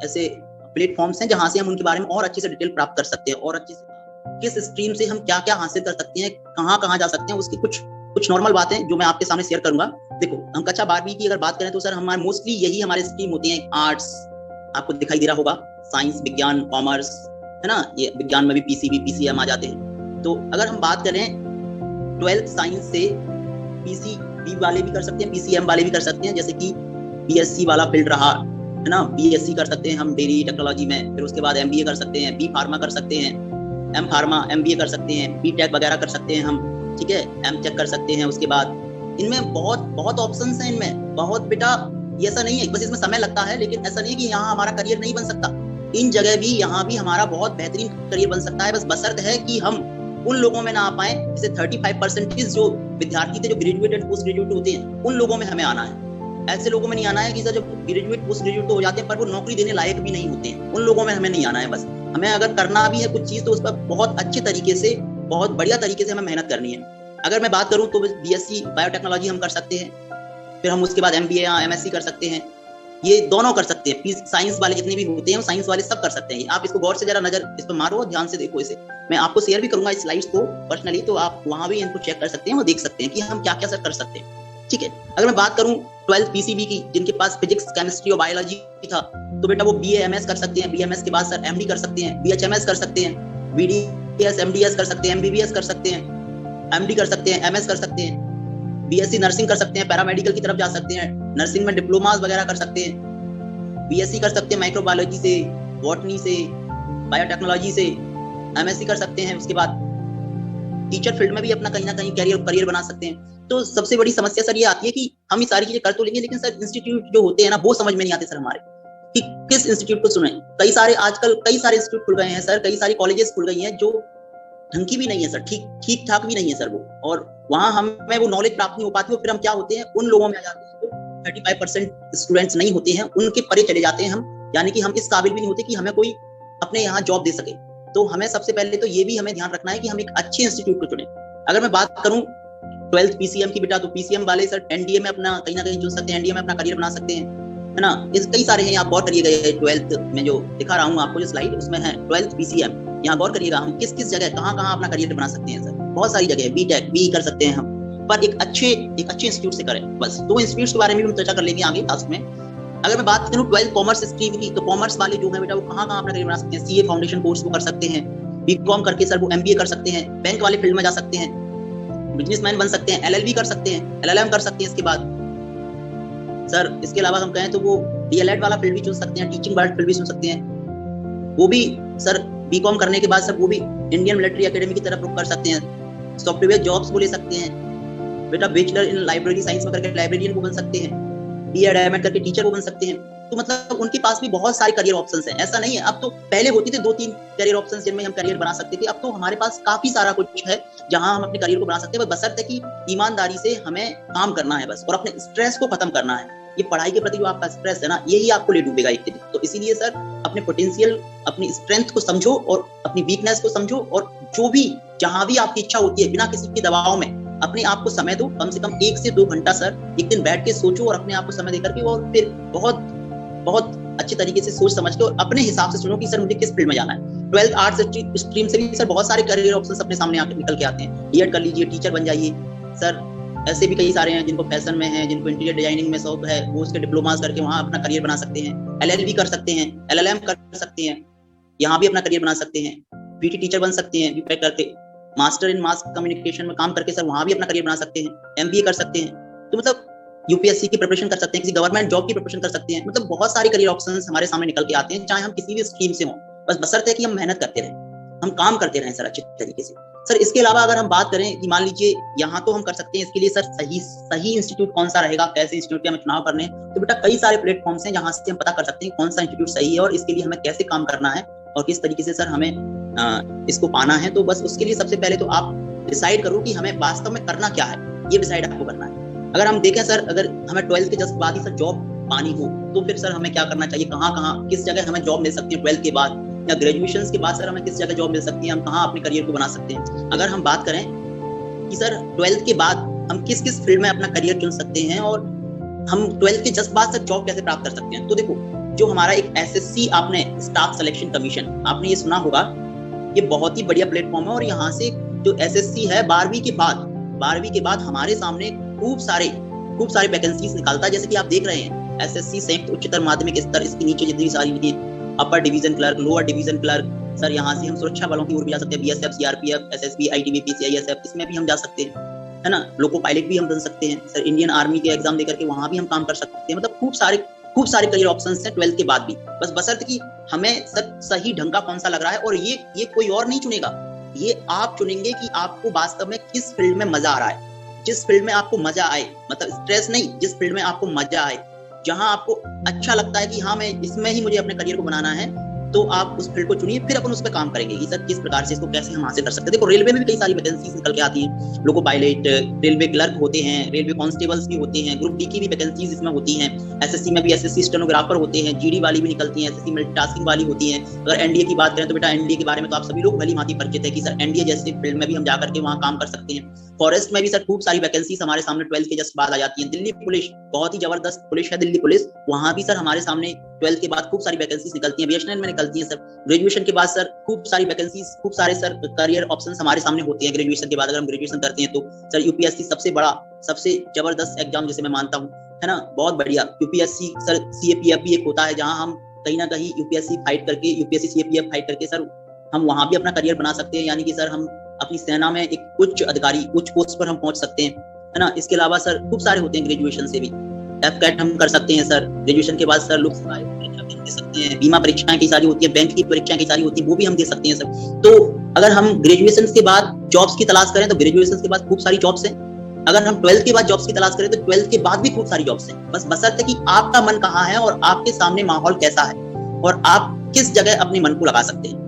ऐसे प्लेटफॉर्म्स हैं जहां से हम उनके बारे में और अच्छे से डिटेल प्राप्त कर सकते हैं और अच्छे से किस स्ट्रीम से हम क्या क्या हासिल कर सकते हैं, कहाँ जा सकते हैं, उसकी कुछ कुछ नॉर्मल बातें जो मैं आपके सामने शेयर करूंगा। देखो, हम कक्षा 12वीं की अगर बात करें तो सर हमारे मोस्टली यही हमारे स्ट्रीम होती हैं। आर्ट्स आपको दिखाई दे रहा होगा, साइंस, विज्ञान, कॉमर्स, है ना, ये विज्ञान में भी पीसीबी पीसीएम आ जाते हैं। तो अगर हम बात करें 12th साइंस से पीसीबी वाले भी कर सकते हैं, पीसीएम वाले भी कर सकते हैं, जैसे कि बीएससी वाला फील्ड रहा, है ना, बीएससी कर सकते हैं हम डेयरी टेक्नोलॉजी में, फिर उसके बाद एमबीए कर सकते हैं, बी फार्मा कर सकते हैं, एम फार्मा एमबीए कर सकते हैं, बी टेक वगैरह कर सकते हैं हम, ठीक है, एम टेक कर सकते हैं। उसके बाद इनमें बहुत बहुत ऑप्शंस हैं, इनमें बहुत बेटा, ये ऐसा नहीं है बस इसमें समय लगता है, लेकिन ऐसा नहीं है कि यहाँ हमारा करियर नहीं बन सकता। इन जगह भी यहाँ भी हमारा बहुत बेहतरीन करियर बन सकता है, बस बशर्त है कि हम उन लोगों में ना आ पाए, जैसे 35% जो विद्यार्थी थे जो ग्रेजुएट एंड पोस्ट ग्रेजुएट होते हैं, उन लोगों में हमें आना है। ऐसे लोगों में नहीं आना है कि सर जब ग्रेजुएट पोस्ट ग्रेजुएट तो हो जाते हैं पर वो नौकरी देने लायक भी नहीं होते हैं, उन लोगों में हमें नहीं आना है। बस हमें अगर करना भी है कुछ चीज तो उस पर बहुत अच्छे तरीके से, बहुत बढ़िया तरीके से हमें मेहनत करनी है। अगर मैं बात करूं तो बीएससी बायोटेक्नोलॉजी हम कर सकते हैं, फिर हम उसके बाद एमबीए या एमएससी कर सकते हैं, ये दोनों कर सकते हैं। साइंस वाले जितने भी होते हैं साइंस वाले सब कर सकते हैं। आप इसको गौर से जरा नजर इस पर मारो, ध्यान से देखो इसे। मैं आपको शेयर भी करूंगा इस स्लाइड्स को पर्सनली, तो आप वहां भी इनको चेक कर सकते हैं और देख सकते हैं कि हम क्या क्या सर कर सकते हैं, ठीक है। अगर मैं बात करूं 12th पीसीबी की, जिनके पास फिजिक्स, केमिस्ट्री और बायोलॉजी था, तो बेटा वो बीएएमएस कर सकते हैं, बीएमएस के बाद सर एमडी कर सकते हैं, बीएचएमएस कर सकते हैं, बीडीएस एमडीएस कर सकते हैं, एमबीबीएस कर सकते हैं, एमडी कर सकते हैं, एमएस कर सकते हैं, बीएससी नर्सिंग कर सकते हैं, पैरामेडिकल की तरफ जा सकते हैं, नर्सिंग में डिप्लोमास वगैरह कर सकते हैं, बीएससी कर सकते हैं माइक्रोबायोलॉजी से, बॉटनी से, बायोटेक्नोलॉजी से, एमएससी कर सकते हैं। उसके बाद टीचर फील्ड में भी अपना कहीं ना कहीं करियर बना सकते हैं। तो सबसे बड़ी समस्या सर ये आती है कि हम ये सारी चीजें कर तो लेंगे, लेकिन सर इंस्टीट्यूट जो होते हैं ना वो समझ में नहीं आते सर हमारे, कि किस इंस्टीट्यूट को चुने। आजकल कई सारे इंस्टीट्यूट खुल गए हैं सर, कई सारी कॉलेजेस खुल गई हैं जो ढंग की भी नहीं है सर, ठीक ठाक भी नहीं है सर वो, और वहां हमें वो नॉलेज प्राप्त नहीं हो पाती। और फिर हम क्या होते हैं, उन लोगों में आ जाते हैं जो 35% स्टूडेंट्स नहीं होते हैं, उनके परे चले जाते हैं हम, यानी कि हम इस काबिल भी नहीं होते कि हमें कोई अपने यहाँ जॉब दे सके। तो हमें सबसे पहले तो ये भी हमें ध्यान रखना है कि हम एक अच्छे इंस्टीट्यूट को चुने। अगर मैं बात करूं 12th पीसीएम की बेटा, तो पीसीएम वाले सर एनडीए में अपना कहीं ना कहीं चुन सकते हैं, एनडीए में अपना करियर बना सकते हैं, है ना। इस कई सारे हैं, आप गौर करिएगा। 12th में जो दिखा रहा हूँ आपको जो स्लाइड, उसमें है 12th पीसीएम, यहाँ गौर करिएगा हम किस किस जगह कहाँ अपना करियर बना सकते हैं सर। बहुत सारी जगह, बीटेक भी कर सकते हैं हम, पर एक अच्छे इंस्टीट्यूट से करें। बस 2 इंस्टीट्यूट के बारे में भी हम चर्चा कर लेंगे आगे क्लास में। अगर मैं बात करूं 12th कॉमर्स स्ट्रीम की, तो कॉमर्स वाले जो है बेटा वो कहाँ अपना करियर बना सकते हैं। सीए फाउंडेशन कोर्स वो कर सकते हैं, बीकॉम करके सर वो एमबीए कर सकते हैं, बैंक वाले फील्ड में जा सकते हैं, बिजनेसमैन बन सकते हैं, एलएलबी कर सकते हैं, एलएलएम कर सकते हैं। इसके बाद सर इसके अलावा हम कहें तो वो डीएलएड वाला फील्ड भी चुन सकते हैं, टीचिंग वाला फील्ड भी चुन सकते हैं। वो भी सर बीकॉम करने के बाद सर वो भी इंडियन मिलिट्री एकेडमी की तरफ रुख कर सकते हैं, सॉफ्टवेयर जॉब्स को ले सकते हैं बेटा, बैचलर इन लाइब्रेरी साइंस में करके लाइब्रेरियन को बन सकते हैं, बीएड एमएड करके टीचर को बन सकते हैं। तो मतलब उनके पास भी बहुत सारे करियर ऑप्शंस हैं, ऐसा नहीं है। अब तो पहले होती थे 2-3 करियर ऑप्शंस जिनमें हम करियर बना सकते थे, अब तो हमारे पास काफी सारा कुछ है जहां हम अपने करियर को बना सकते हैं। बशर्ते कि ईमानदारी से हमें काम करना है बस, और अपने स्ट्रेस को खत्म करना है। ये पढ़ाई के प्रति जो आपका स्ट्रेस है ना, यही आपको ले डूबेगा एक दिन। तो इसीलिए सर अपने पोटेंशियल, अपनी स्ट्रेंथ को समझो और अपनी वीकनेस को समझो, और जो भी जहां भी आपकी इच्छा होती है बिना किसी के दबाव में अपने आप को समय दो। कम से कम 1 से 2 घंटा सर एक दिन बैठ के सोचो और अपने आप को समय देकर के, और फिर बहुत अच्छे तरीके से सोच समझ के और अपने हिसाब से चुनो कि सर मुझे किस फील्ड में जाना है। 12th आर्ट्स स्ट्रीम से भी सर बहुत सारे करियर ऑप्शंस अपने सामने निकल के आते हैं। बीएड कर लीजिए, टीचर बन जाइए सर। ऐसे भी कई सारे हैं जिनको फैशन में है, जिनको इंटीरियर डिजाइनिंग में शौक है, वो उसके डिप्लोमास करके वहां अपना करियर बना सकते हैं। एलएलबी कर सकते हैं, एलएलएम कर सकते हैं, यहाँ भी अपना करियर बना सकते हैं। पीटी टीचर बन सकते हैं बीटेक करके, मास्टर इन मास कम्युनिकेशन में काम करके सर वहां भी अपना करियर बना सकते हैं। एमबीए कर सकते हैं, तो मतलब यूपीएससी की प्रिपरेशन कर सकते हैं, किसी गवर्नमेंट जॉब की प्रिपरेशन कर सकते हैं। मतलब बहुत सारे करियर ऑप्शंस हमारे सामने निकल के आते हैं, चाहे हम किसी भी स्ट्रीम से हों। बस बशर्ते कि हम मेहनत करते रहें, हम काम करते रहें सर अच्छे तरीके से। सर इसके अलावा अगर हम बात करें कि मान लीजिए यहाँ तो हम कर सकते हैं, इसके लिए सर सही इंस्टीट्यूट कौन सा रहेगा, कैसे इंस्टीट्यूट के हमें चुनाव करने हैं, तो बेटा कई सारे प्लेटफॉर्म्स हैं जहाँ से हम पता कर सकते हैं कौन सा इंस्टीट्यूट सही है और इसके लिए हमें कैसे काम करना है और किस तरीके से सर हमें इसको पाना है। तो बस उसके लिए सबसे पहले तो आप डिसाइड करो कि हमें वास्तव में करना क्या है, ये डिसाइड आपको करना है। अगर हम देखें सर, अगर हमें 12th के जस्ट बाद ही सर जॉब पानी हो, तो फिर सर हमें क्या करना चाहिए, कहाँ किस जगह हमें जॉब मिल सकती है 12th के बाद, या ग्रेजुएशन के बाद सर हमें किस जगह जॉब मिल सकती है, हम कहाँ अपने करियर को बना सकते हैं। अगर हम बात करें कि सर 12th के बाद हम किस किस फील्ड में अपना करियर चुन सकते हैं और हम 12th के जस्ट बाद सर जॉब कैसे प्राप्त कर सकते हैं, तो देखो जो हमारा एक एसएससी, आपने स्टाफ सिलेक्शन कमीशन, आपने ये सुना होगा, ये बहुत ही बढ़िया प्लेटफॉर्म है। और यहाँ से जो एसएससी है 12वीं के बाद 12वीं के बाद हमारे सामने खूब सारे वैकेंसीज निकालता है। जैसे कि आप देख रहे हैं एसएससी संयुक्त उच्चतर माध्यमिक स्तर, इसके नीचे जितनी सारी upper division clerk, lower division clerk, sir यहाँ से हम सुरक्षा बलों की ओर भी जा सकते हैं, BSF, CRPF, SSB, ITBP, CISF, इसमें भी हम जा सकते हैं, है ना। लोको पायलट भी हम बन सकते हैं सर, इंडियन आर्मी के एग्जाम देकर के वहां भी हम काम कर सकते हैं। मतलब खूब सारे करियर ऑप्शंस हैं 12th के बाद भी, बस बशर्ते कि हमें सही ढंग का कौन सा लग रहा है। और ये कोई और नहीं चुनेगा, ये आप चुनेंगे कि आपको वास्तव में किस फील्ड में मजा आ रहा है। जिस फील्ड में आपको मजा आए, मतलब स्ट्रेस नहीं, जिस फील्ड में आपको मजा आए, जहां आपको अच्छा लगता है कि हाँ मैं इसमें ही मुझे अपने करियर को बनाना है, तो आप उस फील्ड को चुनिए, फिर अपन उस पर काम करेंगे कि सर किस प्रकार से इसको कैसे हम हासिल कर सकते हैं। देखो रेलवे में भी कई सारी वैकेंसीज निकल के आती हैं, लोको पायलट, रेलवे क्लर्क होते हैं, रेलवे कांस्टेबल्स भी होते हैं, ग्रुप डी की भी वैकेंसीज इसमें होती हैं, एसएससी में भी एसएससी स्टेनोग्राफर होते हैं, जीडी वाली भी निकलती हैं, एसएससी मल्टीटास्किंग वाली होती हैं। अगर एनडीए की बात करें तो बेटा एनडीए के बारे में तो आप सभी लोग भली भांति परिचित है कि सर एनडीए जैसे फील्ड में भी हम जाकर के वहाँ काम कर सकते हैं। फॉरेस्ट में भी सर खूब सारी वैकेंसीज हमारे सामने 12th के जस्ट बाद आ जाती है। दिल्ली पुलिस बहुत ही जबरदस्त पुलिस है, दिल्ली पुलिस, वहां भी सर हमारे सामने 12th के बाद खूब सारी वैकेंसीज निकलती हैं। बीएसएनएल में निकलती हैं सर। ग्रेजुएशन के बाद सर खूब सारी वैकेंसीज, खूब सारे सर करियर ऑप्शंस हमारे सामने होते हैं ग्रेजुएशन के बाद। अगर हम ग्रेजुएशन करते हैं तो सर यूपीएससी सबसे बड़ा, सबसे जबरदस्त एग्जाम जिसे मैं मानता हूँ, है ना, बहुत बढ़िया। यूपीएससी सर, सीएपीएफ भी एक होता है जहां हम कहीं ना कहीं यूपीएससी फाइट करके, यूपीएससी सीएपीएफ फाइट करके सर हम वहां भी अपना करियर बना सकते हैं। यानी कि सर हम अपनी सेना में एक उच्च अधिकारी, उच्च पोस्ट पर हम पहुंच सकते हैं, है ना। इसके अलावा सर खूब सारे होते हैं ग्रेजुएशन से भी। एफकैट हम कर सकते हैं सर ग्रेजुएशन के बाद सर, लोकसभा परीक्षा भी दे सकते हैं, बीमा परीक्षाएं की सारी होती है, बैंक की परीक्षाएं की सारी होती है, वो भी हम दे सकते हैं सर। तो अगर हम ग्रेजुएशन के बाद जॉब्स की तलाश करें तो ग्रेजुएशन के बाद खूब सारी जॉब्स हैं। अगर हम 12th के बाद जॉब्स की तलाश करें तो 12th के बाद भी खूब सारी जॉब्स हैं। बस बशर्ते कि आपका मन कहाँ है और आपके सामने माहौल कैसा है और आप किस जगह अपने मन को लगा सकते हैं।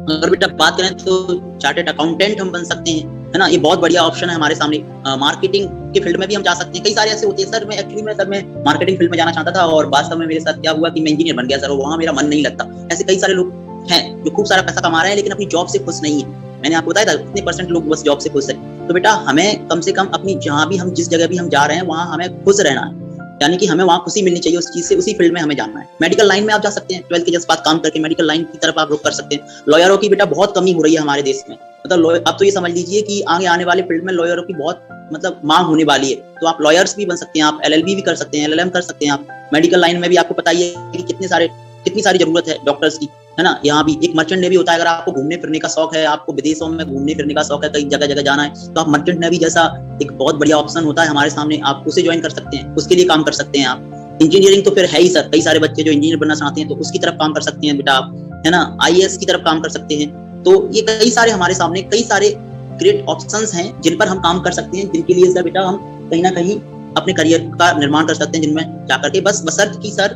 अगर बेटा बात करें तो चार्टर्ड अकाउंटेंट हम बन सकते हैं, है ना, ये बहुत बढ़िया ऑप्शन है हमारे सामने। मार्केटिंग के फील्ड में भी हम जा सकते हैं। कई सारे ऐसे होते हैं सर, मैं एक्चुअली मैं मार्केटिंग फील्ड में जाना चाहता था और वास्तव में मेरे साथ क्या हुआ कि मैं इंजीनियर बन गया सर, वहां मेरा मन नहीं लगता। ऐसे कई सारे लोग हैं जो खूब सारा पैसा कमा रहे हैं लेकिन अपनी जॉब से खुश नहीं है। मैंने आपको बताया था कितने % लोग बस जॉब से खुश है। तो बेटा हमें कम से कम अपनी जहां भी हम जिस जगह भी हम जा रहे हैं वहां हमें खुश रहना है, यानी कि हमें वहां खुशी मिलनी चाहिए उस चीज से, उसी फील्ड में हमें जाना है। मेडिकल लाइन में आप जा सकते हैं, 12th के जस्ट बाद काम करके मेडिकल लाइन की तरफ आप रुख कर सकते हैं। लॉयरों की बेटा बहुत कमी हो रही है हमारे देश में, मतलब आप तो ये समझ लीजिए कि आगे आने वाले फील्ड में लॉयरों की बहुत मतलब मांग होने वाली है। तो आप लॉयर्स भी बन सकते हैं, आप एलएलबी भी कर सकते हैं, एलएलएम कर सकते हैं आप। मेडिकल लाइन में भी आपको पता ही है कि कितनी सारी जरूरत है डॉक्टर्स की, है ना। यहाँ भी एक मर्चेंट नेवी होता है। अगर आपको घूमने फिरने का शौक है, आपको विदेशों में घूमने फिरने का शौक है, कई जगह जाना है, तो आप मर्चेंट नेवी जैसा एक बहुत बढ़िया ऑप्शन होता है हमारे सामने, आप उसे ज्वाइन कर सकते हैं, उसके लिए काम कर सकते हैं आप। इंजीनियरिंग तो फिर है ही सर, कई सारे बच्चे जो इंजीनियर बनना चाहते हैं तो उसकी तरफ काम कर सकते हैं बेटा आप, है ना। आईएएस की तरफ काम कर सकते हैं। तो ये कई सारे हमारे सामने कई सारे ग्रेट ऑप्शंस हैं जिन पर हम काम कर सकते हैं, जिनके लिए सर बेटा हम कहीं ना कहीं अपने करियर का निर्माण कर सकते हैं, जिनमें जाकर के बस बशर्ते कि सर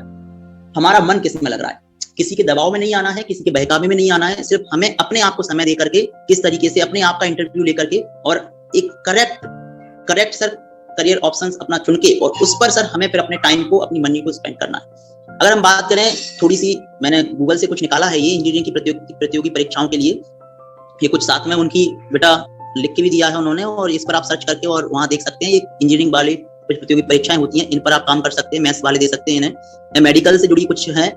हमारा मन किस में लग रहा है। किसी के दबाव में नहीं आना है, किसी के बहकावे में नहीं आना है, सिर्फ हमें अपने आप को समय दे करके किस तरीके से अपने आप का इंटरव्यू लेकर के और एक करेक्ट सर करियर ऑप्शंस अपना चुन के और उस पर सर हमें फिर अपने टाइम को, अपनी मनी को स्पेंड करना है। अगर हम बात करें थोड़ी सी, मैंने गूगल से कुछ निकाला है ये इंजीनियरिंग की प्रतियोगी परीक्षाओं के लिए, ये कुछ साथ में उनकी बेटा लिख के भी दिया है उन्होंने, और इस पर आप सर्च करके और वहां देख सकते हैं। ये इंजीनियरिंग वाली कुछ प्रतियोगी परीक्षाएं होती हैं, इन पर आप काम कर सकते हैं। मैथ्स वाले दे सकते हैं इन्हें। मेडिकल से जुड़ी कुछ है,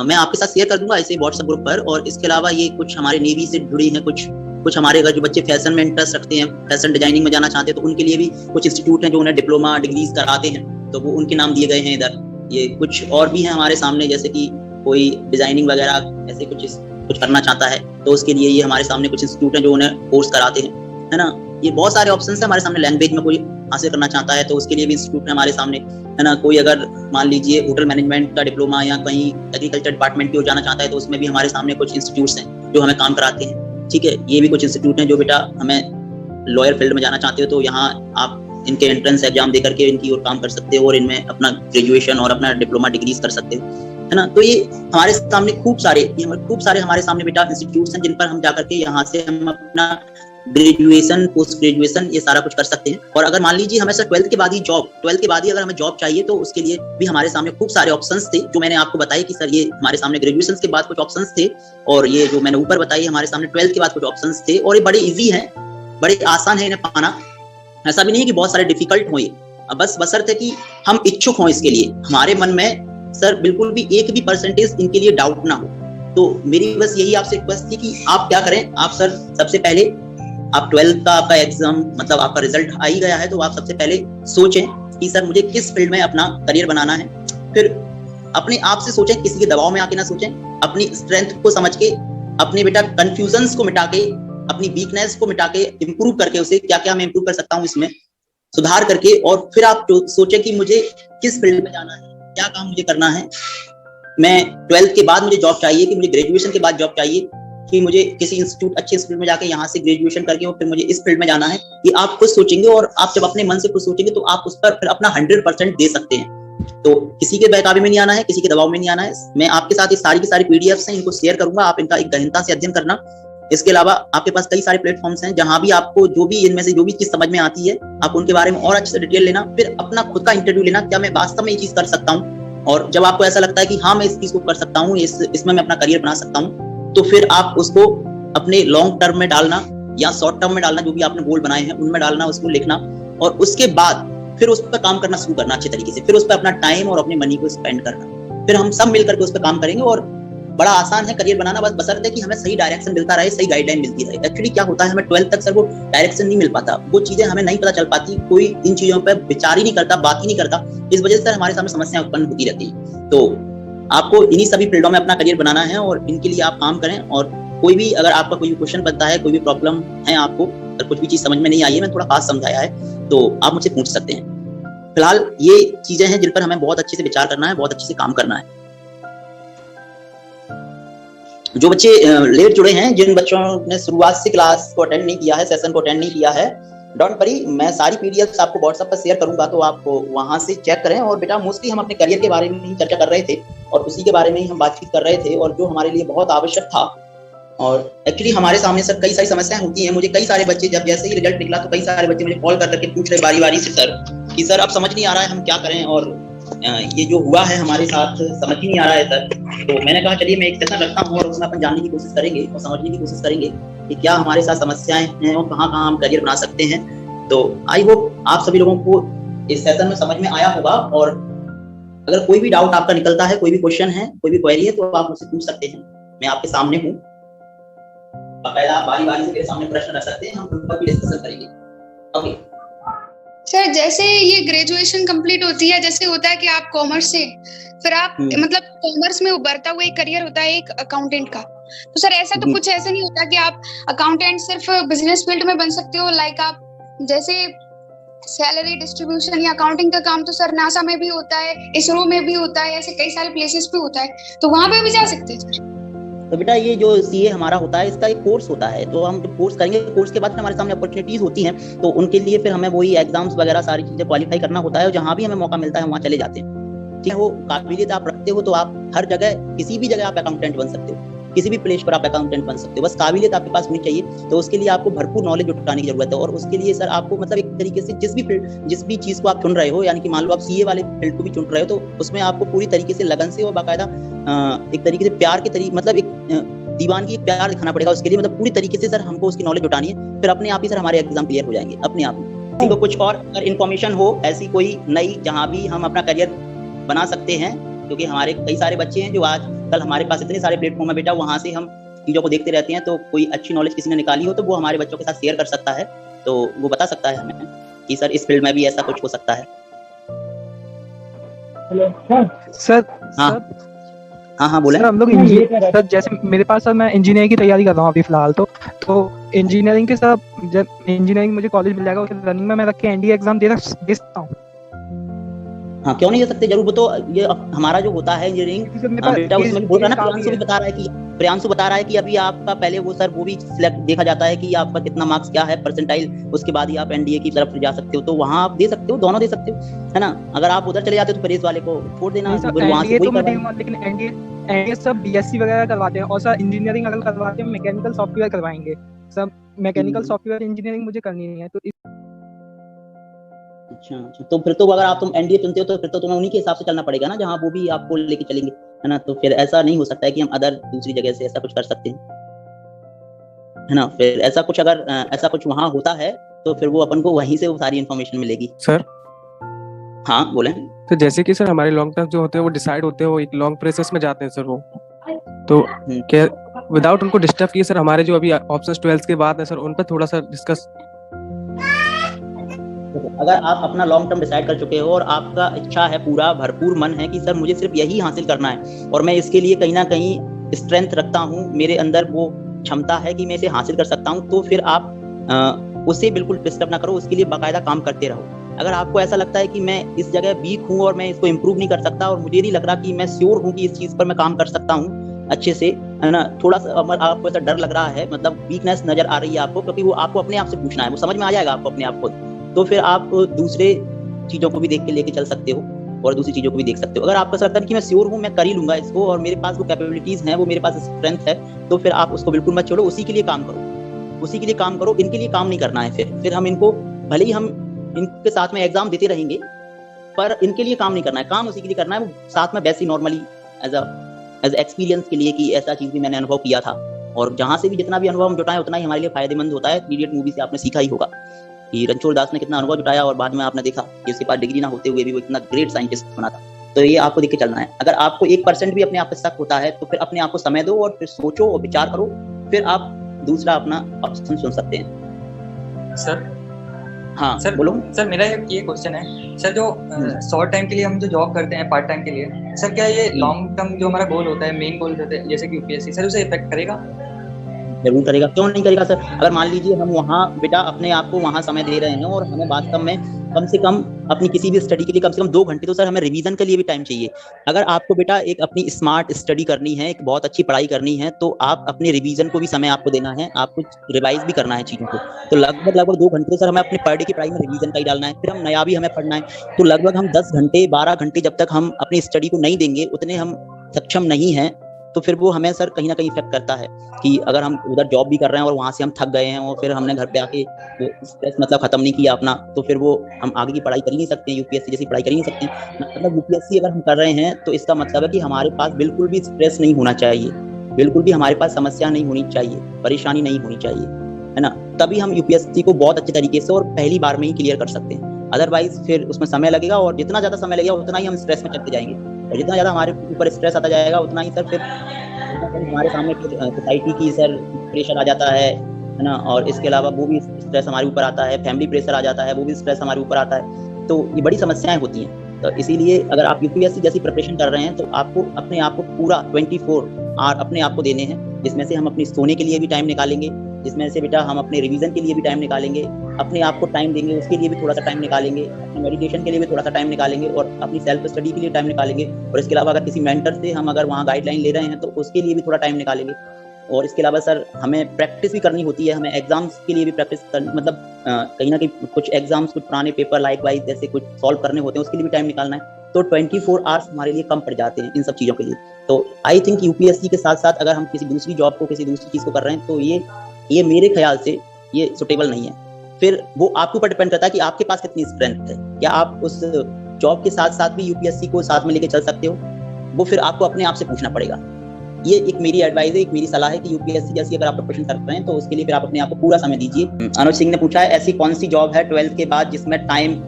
मैं आपके साथ शेयर कर दूंगा ऐसे व्हाट्सएप ग्रुप पर। और इसके अलावा ये कुछ हमारे नेवी से जुड़ी है, कुछ हमारे अगर जो बच्चे फैशन में इंटरेस्ट रखते हैं, फैशन डिजाइनिंग में जाना चाहते हैं, तो उनके लिए भी कुछ इंस्टीट्यूट हैं जो उन्हें डिप्लोमा डिग्रीज कराते हैं, तो वो उनके नाम दिए गए हैं इधर। ये कुछ और भी है हमारे सामने, जैसे कि कोई डिजाइनिंग वगैरह ऐसे कुछ करना चाहता है तो उसके लिए ये हमारे सामने कुछ इंस्टीट्यूट हैं जो उन्हें कोर्स कराते हैं, है ना। ये बहुत सारे ऑप्शंस हैं हमारे सामने। लैंग्वेज में कोई हासिल करना चाहता है तो उसके लिए भी इंस्टीट्यूट है हमारे सामने, है ना। कोई अगर मान लीजिए होटल मैनेजमेंट का डिप्लोमा या कहीं एग्रीकल्चर डिपार्टमेंट की ओर जाना चाहता है तो उसमें भी हमारे सामने कुछ इंस्टीट्यूट्स हैं जो हमें काम कराते हैं, ठीक है। ये भी कुछ इंस्टीट्यूट हैं जो बेटा हमें लॉयर फील्ड में जाना चाहते हो तो यहाँ आप इनके एंट्रेंस एग्जाम दे करके इनकी ओर काम कर सकते हो और इनमें अपना ग्रेजुएशन और अपना डिप्लोमा डिग्रीज कर सकते हो, है ना। तो ये हमारे सामने खूब सारे हमारे सामने बेटा इंस्टीट्यूट्स हैं जिन पर हम जाकर के यहाँ से हम अपना ग्रेजुएशन, पोस्ट ग्रेजुएशन ये सारा कुछ कर सकते हैं। और अगर मान लीजिए हमें सर 12th के बाद ही अगर हमें जॉब चाहिए तो उसके लिए भी हमारे सामने खूब सारे ऑप्शंस थे जो मैंने आपको बताया कि सर ये हमारे सामने ग्रेजुएशन के बाद कुछ ऑप्शंस थे, और ये जो मैंने ऊपर बताई हमारे सामने 12th के बाद कुछ ऑप्शंस थे, और ये बड़े इजी हैं, बड़े आसान है इन्हें पाना। ऐसा भी नहीं है कि बहुत सारे डिफिकल्ट हो, बस बशर्ते कि हम इच्छुक हों इसके लिए, हमारे मन में सर बिल्कुल भी एक भी % इनके लिए डाउट ना हो। तो मेरी बस यही आपसे रिक्वेस्ट थी कि आप क्या करें, आप सर सबसे पहले आप 12th का आपका एग्जाम मतलब आपका रिजल्ट आ ही गया है, तो आप सबसे पहले सोचें कि सर मुझे किस फील्ड में अपना करियर बनाना है। फिर अपने आप से सोचें, किसी के दबाव में आके ना सोचें, अपनी स्ट्रेंथ को समझ के, अपने बेटा कंफ्यूजन्स को मिटा के, अपनी वीकनेस को मिटा के, इंप्रूव करके उसे क्या क्या मैं इंप्रूव कर सकता हूँ इसमें सुधार करके, और फिर आप सोचें कि मुझे किस फील्ड में जाना है, क्या काम मुझे करना है। मैं 12th के बाद मुझे जॉब चाहिए कि मुझे ग्रेजुएशन के बाद जॉब चाहिए कि मुझे किसी इंस्टीट्यूट अच्छे इंस्टीट्यूट में जाके यहाँ से ग्रेजुएशन करके और फिर मुझे इस फील्ड में जाना है। ये आप खुद सोचेंगे, और आप जब अपने मन से खुद सोचेंगे तो आप उस पर फिर अपना 100% दे सकते हैं। तो किसी के बहकावे में नहीं आना है, किसी के दबाव में नहीं आना है। मैं आपके साथ ये सारी की सारी पीडीएफ्स हैं, इनको शेयर करूंगा, आप इनका एक गहनता से अध्ययन करना। इसके अलावा आपके पास कई सारे प्लेटफॉर्म्स हैं जहां भी आपको जो भी इनमें से जो भी चीज समझ में आती है, आप उनके बारे में और अच्छे से डिटेल लेना, फिर अपना खुद का इंटरव्यू लेना, क्या मैं वास्तव में ये चीज कर सकता हूँ। और जब आपको ऐसा लगता है कि हाँ मैं इस चीज को कर सकता हूँ, इसमें मैं अपना करियर बना सकता हूँ, तो फिर आप उसको अपने लॉन्ग टर्म में डालना या शॉर्ट टर्म में डालना, जो भी आपने गोल बनाए हैं उनमें डालना, उसको लिखना, और उसके बाद फिर उस पर काम करना शुरू करना अच्छे तरीके से। फिर उस पर अपना टाइम और अपनी मनी को स्पेंड करना। फिर हम सब मिलकर के उस पर काम करेंगे, और बड़ा आसान है करियर बनाना, बस बशर्ते कि हमें सही डायरेक्शन मिलता रहे, सही गाइडलाइन मिलती रहे। एक्चुअली क्या होता है, हमें 12th तक सर वो डायरेक्शन नहीं मिल पाता, वो चीजें हमें नहीं पता चल पाती, कोई इन चीजों पर विचार ही नहीं करता, बात ही नहीं करता। इस वजह से हमारे सामने समस्याएं उत्पन्न होती रहती है। तो आपको इन्हीं सभी फील्डों में अपना करियर बनाना है, और इनके लिए आप काम करें। और कोई भी अगर आपका कोई क्वेश्चन बनता है, कोई भी प्रॉब्लम है आपको, अगर कुछ भी चीज समझ में नहीं आई है, मैं थोड़ा खास समझाया है, तो आप मुझसे पूछ सकते हैं। फिलहाल ये चीजें हैं जिन पर हमें बहुत अच्छे से विचार करना है, बहुत अच्छे से काम करना है। जो बच्चे लेट जुड़े हैं, जिन बच्चों ने शुरुआत से क्लास को अटेंड नहीं किया है, सेशन को अटेंड नहीं किया है, डोंट वरी, मैं सारी पीडीएफ आपको व्हाट्सएप पर शेयर करूंगा, तो आप वहां से चेक करें। और बेटा मोस्टली हम अपने करियर के बारे में ही चर्चा कर रहे थे, और उसी के बारे में ही हम बातचीत कर रहे थे, और जो हमारे लिए बहुत आवश्यक था। और एक्चुअली हमारे सामने सर कई सारी समस्याएं होती हैं। मुझे कई सारे बच्चे, जब जैसे ही रिजल्ट निकला तो कई सारे बच्चे मुझे कॉल करके पूछ रहे बारी बारी से, सर कि सर अब समझ नहीं आ रहा है हम क्या करें, और ये जो हुआ है हमारे साथ समझ ही नहीं आ रहा है सर। तो मैंने कहा चलिए मैं एक सेशन रखता हूँ, और उसमें अपन जानने की कोशिश करेंगे और समझने की कोशिश करेंगे कि क्या हमारे साथ समस्याएं हैं और कहाँ कहाँ हम करियर बना सकते हैं। तो आई होप आप सभी लोगों को इस सेशन में समझ में आया होगा। और अगर कोई भी डाउट आपका निकलता है, कोई भी क्वेश्चन है, कोई भी क्वेरी है, तो आप मुझसे पूछ सकते हैं। मैं आपके सामने हूँ, बाकायदा बारी बारी से मेरे सामने प्रश्न रख सकते हैं, हम उन पर भी डिस्कशन करेंगे। ओके सर, जैसे ये ग्रेजुएशन कंप्लीट होती है, जैसे होता है कि आप कॉमर्स से फिर आप मतलब कॉमर्स में उभरता हुआ एक करियर होता है एक अकाउंटेंट का, तो सर ऐसा तो कुछ ऐसा नहीं होता कि आप अकाउंटेंट सिर्फ बिजनेस फील्ड में बन सकते हो, लाइक आप जैसे सैलरी डिस्ट्रीब्यूशन या अकाउंटिंग का काम तो सर नासा में भी होता है, इसरो में भी होता है, ऐसे कई सारे प्लेसेस पे होता है, तो वहां पे भी जा सकते हैं सर? तो बेटा ये जो सीए हमारा होता है, इसका एक कोर्स होता है, तो हम जब कोर्स करेंगे, कोर्स के बाद हमारे सामने अपॉर्चुनिटीज होती हैं, तो उनके लिए फिर हमें वही एग्जाम्स वगैरह सारी चीजें क्वालिफाई करना होता है, और जहाँ भी हमें मौका मिलता है वहाँ चले जाते हैं। ठीक है, वो काबिलियत आप रखते हो तो आप हर जगह किसी भी जगह आप अकाउंटेंट बन सकते हो, किसी भी प्लेस पर आप अकाउंटेंट बन सकते हो, बस काबिलियत आपके पास होनी चाहिए। तो उसके लिए आपको भरपूर नॉलेज जुटाने की जरूरत है, और उसके लिए सर आपको मतलब एक तरीके से जिस भी चीज को आप चुन रहे हो, यानी कि मान लो आप सीए वाले फील्ड को भी चुन रहे हो, तो उसमें आपको पूरी तरीके से लगन से और बाकायदा एक तरीके से प्यार के तरीके, मतलब एक दीवानगी, एक प्यार दिखाना पड़ेगा उसके लिए, मतलब पूरी तरीके से सर हमको उसकी नॉलेज जुटानी है। फिर अपने आप ही सर हमारे एग्जाम क्लियर हो जाएंगे अपने आप ही। तो कुछ और अगर इन्फॉर्मेशन हो ऐसी कोई नई, जहाँ भी हम अपना करियर बना सकते हैं, क्योंकि हमारे कई सारे बच्चे हैं जो आज कल हमारे पास इतने सारे प्लेटफॉर्म है बेटा, वहां से हम चीजों को देखते रहते हैं, तो कोई अच्छी नॉलेज किसी ने निकाली हो तो वो हमारे बच्चों के साथ शेयर कर सकता है, तो वो बता सकता है हमें कि सर इस फील्ड में भी ऐसा कुछ हो सकता है। Hello sir. हाँ बोले। सर हम लोग सर जैसे मेरे पास सर मैं इंजीनियरिंग की तैयारी कर रहा हूँ अभी फिलहाल, तो इंजीनियरिंग के साथ जब इंजीनियरिंग मुझे कॉलेज मिल जाएगा, उसके रनिंग में मैं रख के एनडीए एग्जाम दे सकता हूँ? हाँ क्यों नहीं दे सकते, जरूर। वो तो ये हमारा जो होता है इंजीनियरिंग बेटा, उसमें बोल रहा है ना, प्रियांशु बता रहा है कि अभी आपका पहले वो सर वो भी सिलेक्ट देखा जाता है कि आपका कितना मार्क्स क्या है, परसेंटाइल, उसके बाद ही आप एनडीए की तरफ जा सकते हो, तो वहाँ आप दे सकते हो, दोनों दे सकते हो, है ना। अगर आप उधर चले जाते हो तो फिर इस वाले को छोड़ देना, वहाँ से लेकिन एनडीए सब बीएससी वगैरह करवाते हैं, और सर इंजीनियरिंग अगर करवाते हैं मैकेनिकल सॉफ्टवेयर करवाएंगे, सब मैकेनिकल सॉफ्टवेयर इंजीनियरिंग मुझे करनी नहीं है, तो अच्छा। तो फिर तो अगर आप तुम एनडीए चुनते हो तो फिर तो तुम्हें उन्हीं के हिसाब से चलना पड़ेगा ना, जहाँ वो भी आपको लेके चलेंगे, है ना। तो फिर ऐसा नहीं हो सकता है कि हम अदर दूसरी जगह से ऐसा कुछ कर सकते हैं, है ना। फिर ऐसा कुछ अगर ऐसा कुछ वहाँ होता है तो फिर वो अपन को वहीं से वो सारी इन्फॉर्मेशन मिलेगी। सर हाँ बोले। तो जैसे कि सर हमारे लॉन्ग टर्म जो होते हैं वो डिसाइड होते हैं, वो एक लॉन्ग प्रोसेस में जाते हैं सर वो, तो विदाउट उनको डिस्टर्ब किए सर हमारे जो अभी ऑप्शंस 12th के बाद है सर उन पर थोड़ा सा डिस्कस। अगर आप अपना लॉन्ग टर्म डिसाइड कर चुके हो और आपका इच्छा है, पूरा भरपूर मन है कि सर मुझे सिर्फ यही हासिल करना है और मैं इसके लिए कहीं ना कहीं स्ट्रेंथ रखता हूँ, मेरे अंदर वो क्षमता है कि मैं इसे हासिल कर सकता हूँ, तो फिर आप उसे बिल्कुल डिस्टर्ब ना करो, उसके लिए बाकायदा काम करते रहो। अगर आपको ऐसा लगता है कि मैं इस जगह वीक हूँ और मैं इसको इम्प्रूव नहीं कर सकता और मुझे नहीं लग रहा कि मैं श्योर हूँ कि इस चीज पर मैं काम कर सकता हूँ अच्छे से, है ना, थोड़ा सा आपको ऐसा डर लग रहा है, मतलब वीकनेस नजर आ रही है आपको, क्योंकि वो आपको अपने आप से पूछना है, वो समझ में आ जाएगा आपको अपने आप को, तो फिर आप दूसरे चीजों को भी देख के लेके चल सकते हो और दूसरी चीजों को भी देख सकते हो। अगर आपको ऐसा लगता है कि मैं श्योर हूँ, मैं कर ही लूंगा इसको और मेरे पास वो कैपेबिलिटीज हैं, वो मेरे पास स्ट्रेंथ है, तो फिर आप उसको बिल्कुल मत छोड़ो, उसी के लिए काम करो, उसी के लिए काम करो। इनके लिए काम नहीं करना है, फिर हम इनको, भले ही हम इनके साथ में एग्जाम देते रहेंगे, पर इनके लिए काम नहीं करना है, काम उसी के लिए करना है, वो साथ में वैसे नॉर्मली एज एक्सपीरियंस के लिए कि ऐसा चीज भी मैंने अनुभव किया था, और जहां से भी जितना भी अनुभव हम जुटाएं उतना ही हमारे लिए फायदेमंद होता है। 3 इडियट मूवी से आपने सीखा ही होगा कि रणछोड़ दास ने कितना अनुभव जुटाया और बाद में आपने देखा कि उसके पास डिग्री ना होते हुए भी वो इतना ग्रेट साइंटिस्ट बना था। तो ये आपको देख के चलना है। अगर आपको 1% भी अपने आप पे शक होता है तो फिर अपने आप को समय दो और फिर सोचो और विचार करो, फिर आप दूसरा अपना ऑप्शन चुन सकते हैं। सर हाँ सर बोलो सर, मेरा ये क्वेश्चन है सर, जो शॉर्ट टाइम के लिए हम जो जॉब करते हैं पार्ट टाइम के लिए, सर क्या ये लॉन्ग टर्म जो हमारा गोल होता है, मेन गोल होता है जैसे कि यूपीएससी, सर उसे इफेक्ट करेगा? जरूर करेगा, क्यों नहीं करेगा सर। अगर मान लीजिए हम वहाँ बेटा अपने आप को वहाँ समय दे रहे हैं और हमें वास्तव में कम से कम अपनी किसी भी स्टडी के लिए कम से कम 2 घंटे तो सर हमें रिवीजन के लिए भी टाइम चाहिए। अगर आपको बेटा एक अपनी स्मार्ट स्टडी करनी है, एक बहुत अच्छी पढ़ाई करनी है, तो आप अपने रिवीजन को भी समय आपको देना है, आपको रिवाइज भी करना है चीज़ों को। तो लगभग 2 घंटे सर हमें अपने पर डे की पढ़ाई में रिवीजन का ही डालना है, फिर हम नया भी हमें पढ़ना है। तो लगभग हम 10 घंटे 12 घंटे जब तक हम अपनी स्टडी को नहीं देंगे, उतने हम सक्षम नहीं हैं, तो फिर वो हमें सर कहीं ना कहीं इफेक्ट करता है कि अगर हम उधर जॉब भी कर रहे हैं और वहाँ से हम थक गए हैं और फिर हमने घर पे आके स्ट्रेस मतलब खत्म नहीं किया अपना, तो फिर वो हम आगे की पढ़ाई कर ही नहीं सकते हैं, यूपीएससी जैसी पढ़ाई कर ही नहीं सकते हैं। मतलब यूपीएससी अगर हम कर रहे हैं तो इसका मतलब है कि हमारे पास बिल्कुल भी स्ट्रेस नहीं होना चाहिए, बिल्कुल भी हमारे पास समस्या नहीं होनी चाहिए, परेशानी नहीं होनी चाहिए, है ना, तभी हम यूपीएससी को बहुत अच्छे तरीके से और पहली बार में ही क्लियर कर सकते हैं। अदरवाइज फिर उसमें समय लगेगा और जितना ज्यादा समय लगेगा उतना ही हम स्ट्रेस में चलते जाएंगे, और जितना ज्यादा हमारे ऊपर स्ट्रेस आता जाएगा उतना ही सर फिर हमारे सामने सोसाइटी की सर प्रेशर आ जाता है ना, और इसके अलावा वो भी स्ट्रेस हमारे ऊपर आता है, फैमिली प्रेशर आ जाता है, वो भी स्ट्रेस हमारे ऊपर आता है। तो ये बड़ी समस्याएं होती हैं। तो इसीलिए अगर आप यूपीएससी जैसी प्रिपरेशन कर रहे हैं तो आपको अपने आप को पूरा 24 आवर अपने आप को देने हैं, जिसमें से हम अपनी सोने के लिए भी टाइम निकालेंगे, जिसमें से बेटा हम अपने रिवीजन के लिए भी टाइम निकालेंगे, अपने आप को टाइम देंगे, उसके लिए भी थोड़ा सा टाइम निकालेंगे, अपने मेडिटेशन के लिए भी थोड़ा सा टाइम निकालेंगे और अपनी सेल्फ स्टडी के लिए टाइम निकालेंगे। और इसके अलावा अगर किसी मेंटर से हम अगर वहाँ गाइडलाइन ले रहे हैं तो उसके लिए भी थोड़ा टाइम निकालेंगे। और इसके अलावा सर हमें प्रैक्टिस भी करनी होती है, हमें एग्जाम्स के लिए भी प्रैक्टिस मतलब कहीं ना कहीं कुछ एग्जाम्स, कुछ पुराने पेपर लाइक वाइज जैसे कुछ सॉल्व करने होते हैं, उसके लिए भी टाइम निकालना है। तो 24 आवर्स हमारे लिए कम पड़ जाते हैं इन सब चीज़ों के लिए। तो आई थिंक यूपीएससी के साथ साथ अगर हम किसी दूसरी जॉब को, किसी दूसरी चीज़ को कर रहे हैं तो ये मेरे ख्याल से ये सुटेबल नहीं है। फिर वो आपके ऊपर डिपेंड करता है कि आपके पास कितनी स्ट्रेंथ है, क्या आप उस जॉब के साथ साथ भी यूपीएससी को साथ में लेके चल सकते हो, वो फिर आपको अपने आप से पूछना पड़ेगा। ये एक मेरी एडवाइस है, एक मेरी सलाह है कि यूपीएससी जैसी अगर आप प्रिपरेशन कर रहे हैं तो उसके लिए फिर आप अपने आप को पूरा समय दीजिए। अनुज सिंह ने पूछा है ऐसी कौन सी जॉब है 12th के बाद जिसमें टाइम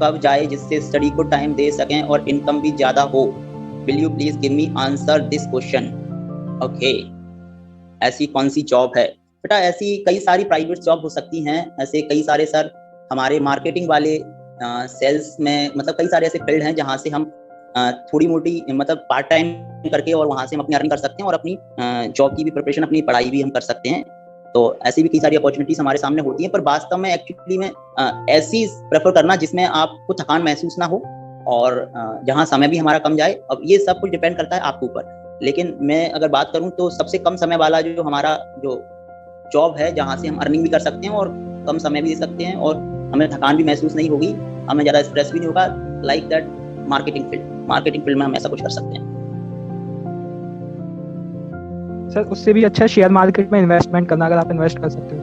कब जाए जिससे स्टडी को टाइम दे सकें और इनकम भी ज्यादा हो? Will you please give me answer this question. Okay, ऐसी कौन सी जॉब है बेटा? ऐसी कई सारी प्राइवेट जॉब हो सकती हैं, ऐसे कई सारे सर हमारे मार्केटिंग वाले, सेल्स में, मतलब कई सारे ऐसे फील्ड हैं जहाँ से हम थोड़ी मोटी मतलब पार्ट टाइम करके और वहाँ से हम अपनी अर्निंग कर सकते हैं और अपनी जॉब की भी प्रिपरेशन, अपनी पढ़ाई भी हम कर सकते हैं। तो ऐसी भी कई सारी अपॉर्चुनिटीज हमारे सामने होती हैं, पर वास्तव में एक्चुअली में ऐसी प्रेफर करना जिसमें आपको थकान महसूस ना हो और जहाँ समय भी हमारा कम जाए। अब ये सब कुछ डिपेंड करता है आपके ऊपर, लेकिन मैं अगर बात करूँ तो सबसे कम समय वाला जो हमारा जो जॉब है जहाँ से हम अर्निंग भी कर सकते हैं और कम समय भी दे सकते हैं और हमें थकान भी महसूस नहीं होगी, हमें ज़्यादा स्ट्रेस भी नहीं होगा, लाइक दैट मार्केटिंग फील्ड में हम ऐसा कुछ कर सकते हैं। सर उससे भी अच्छा शेयर मार्केट में इन्वेस्टमेंट करना, अगर आप इन्वेस्ट कर सकते हो।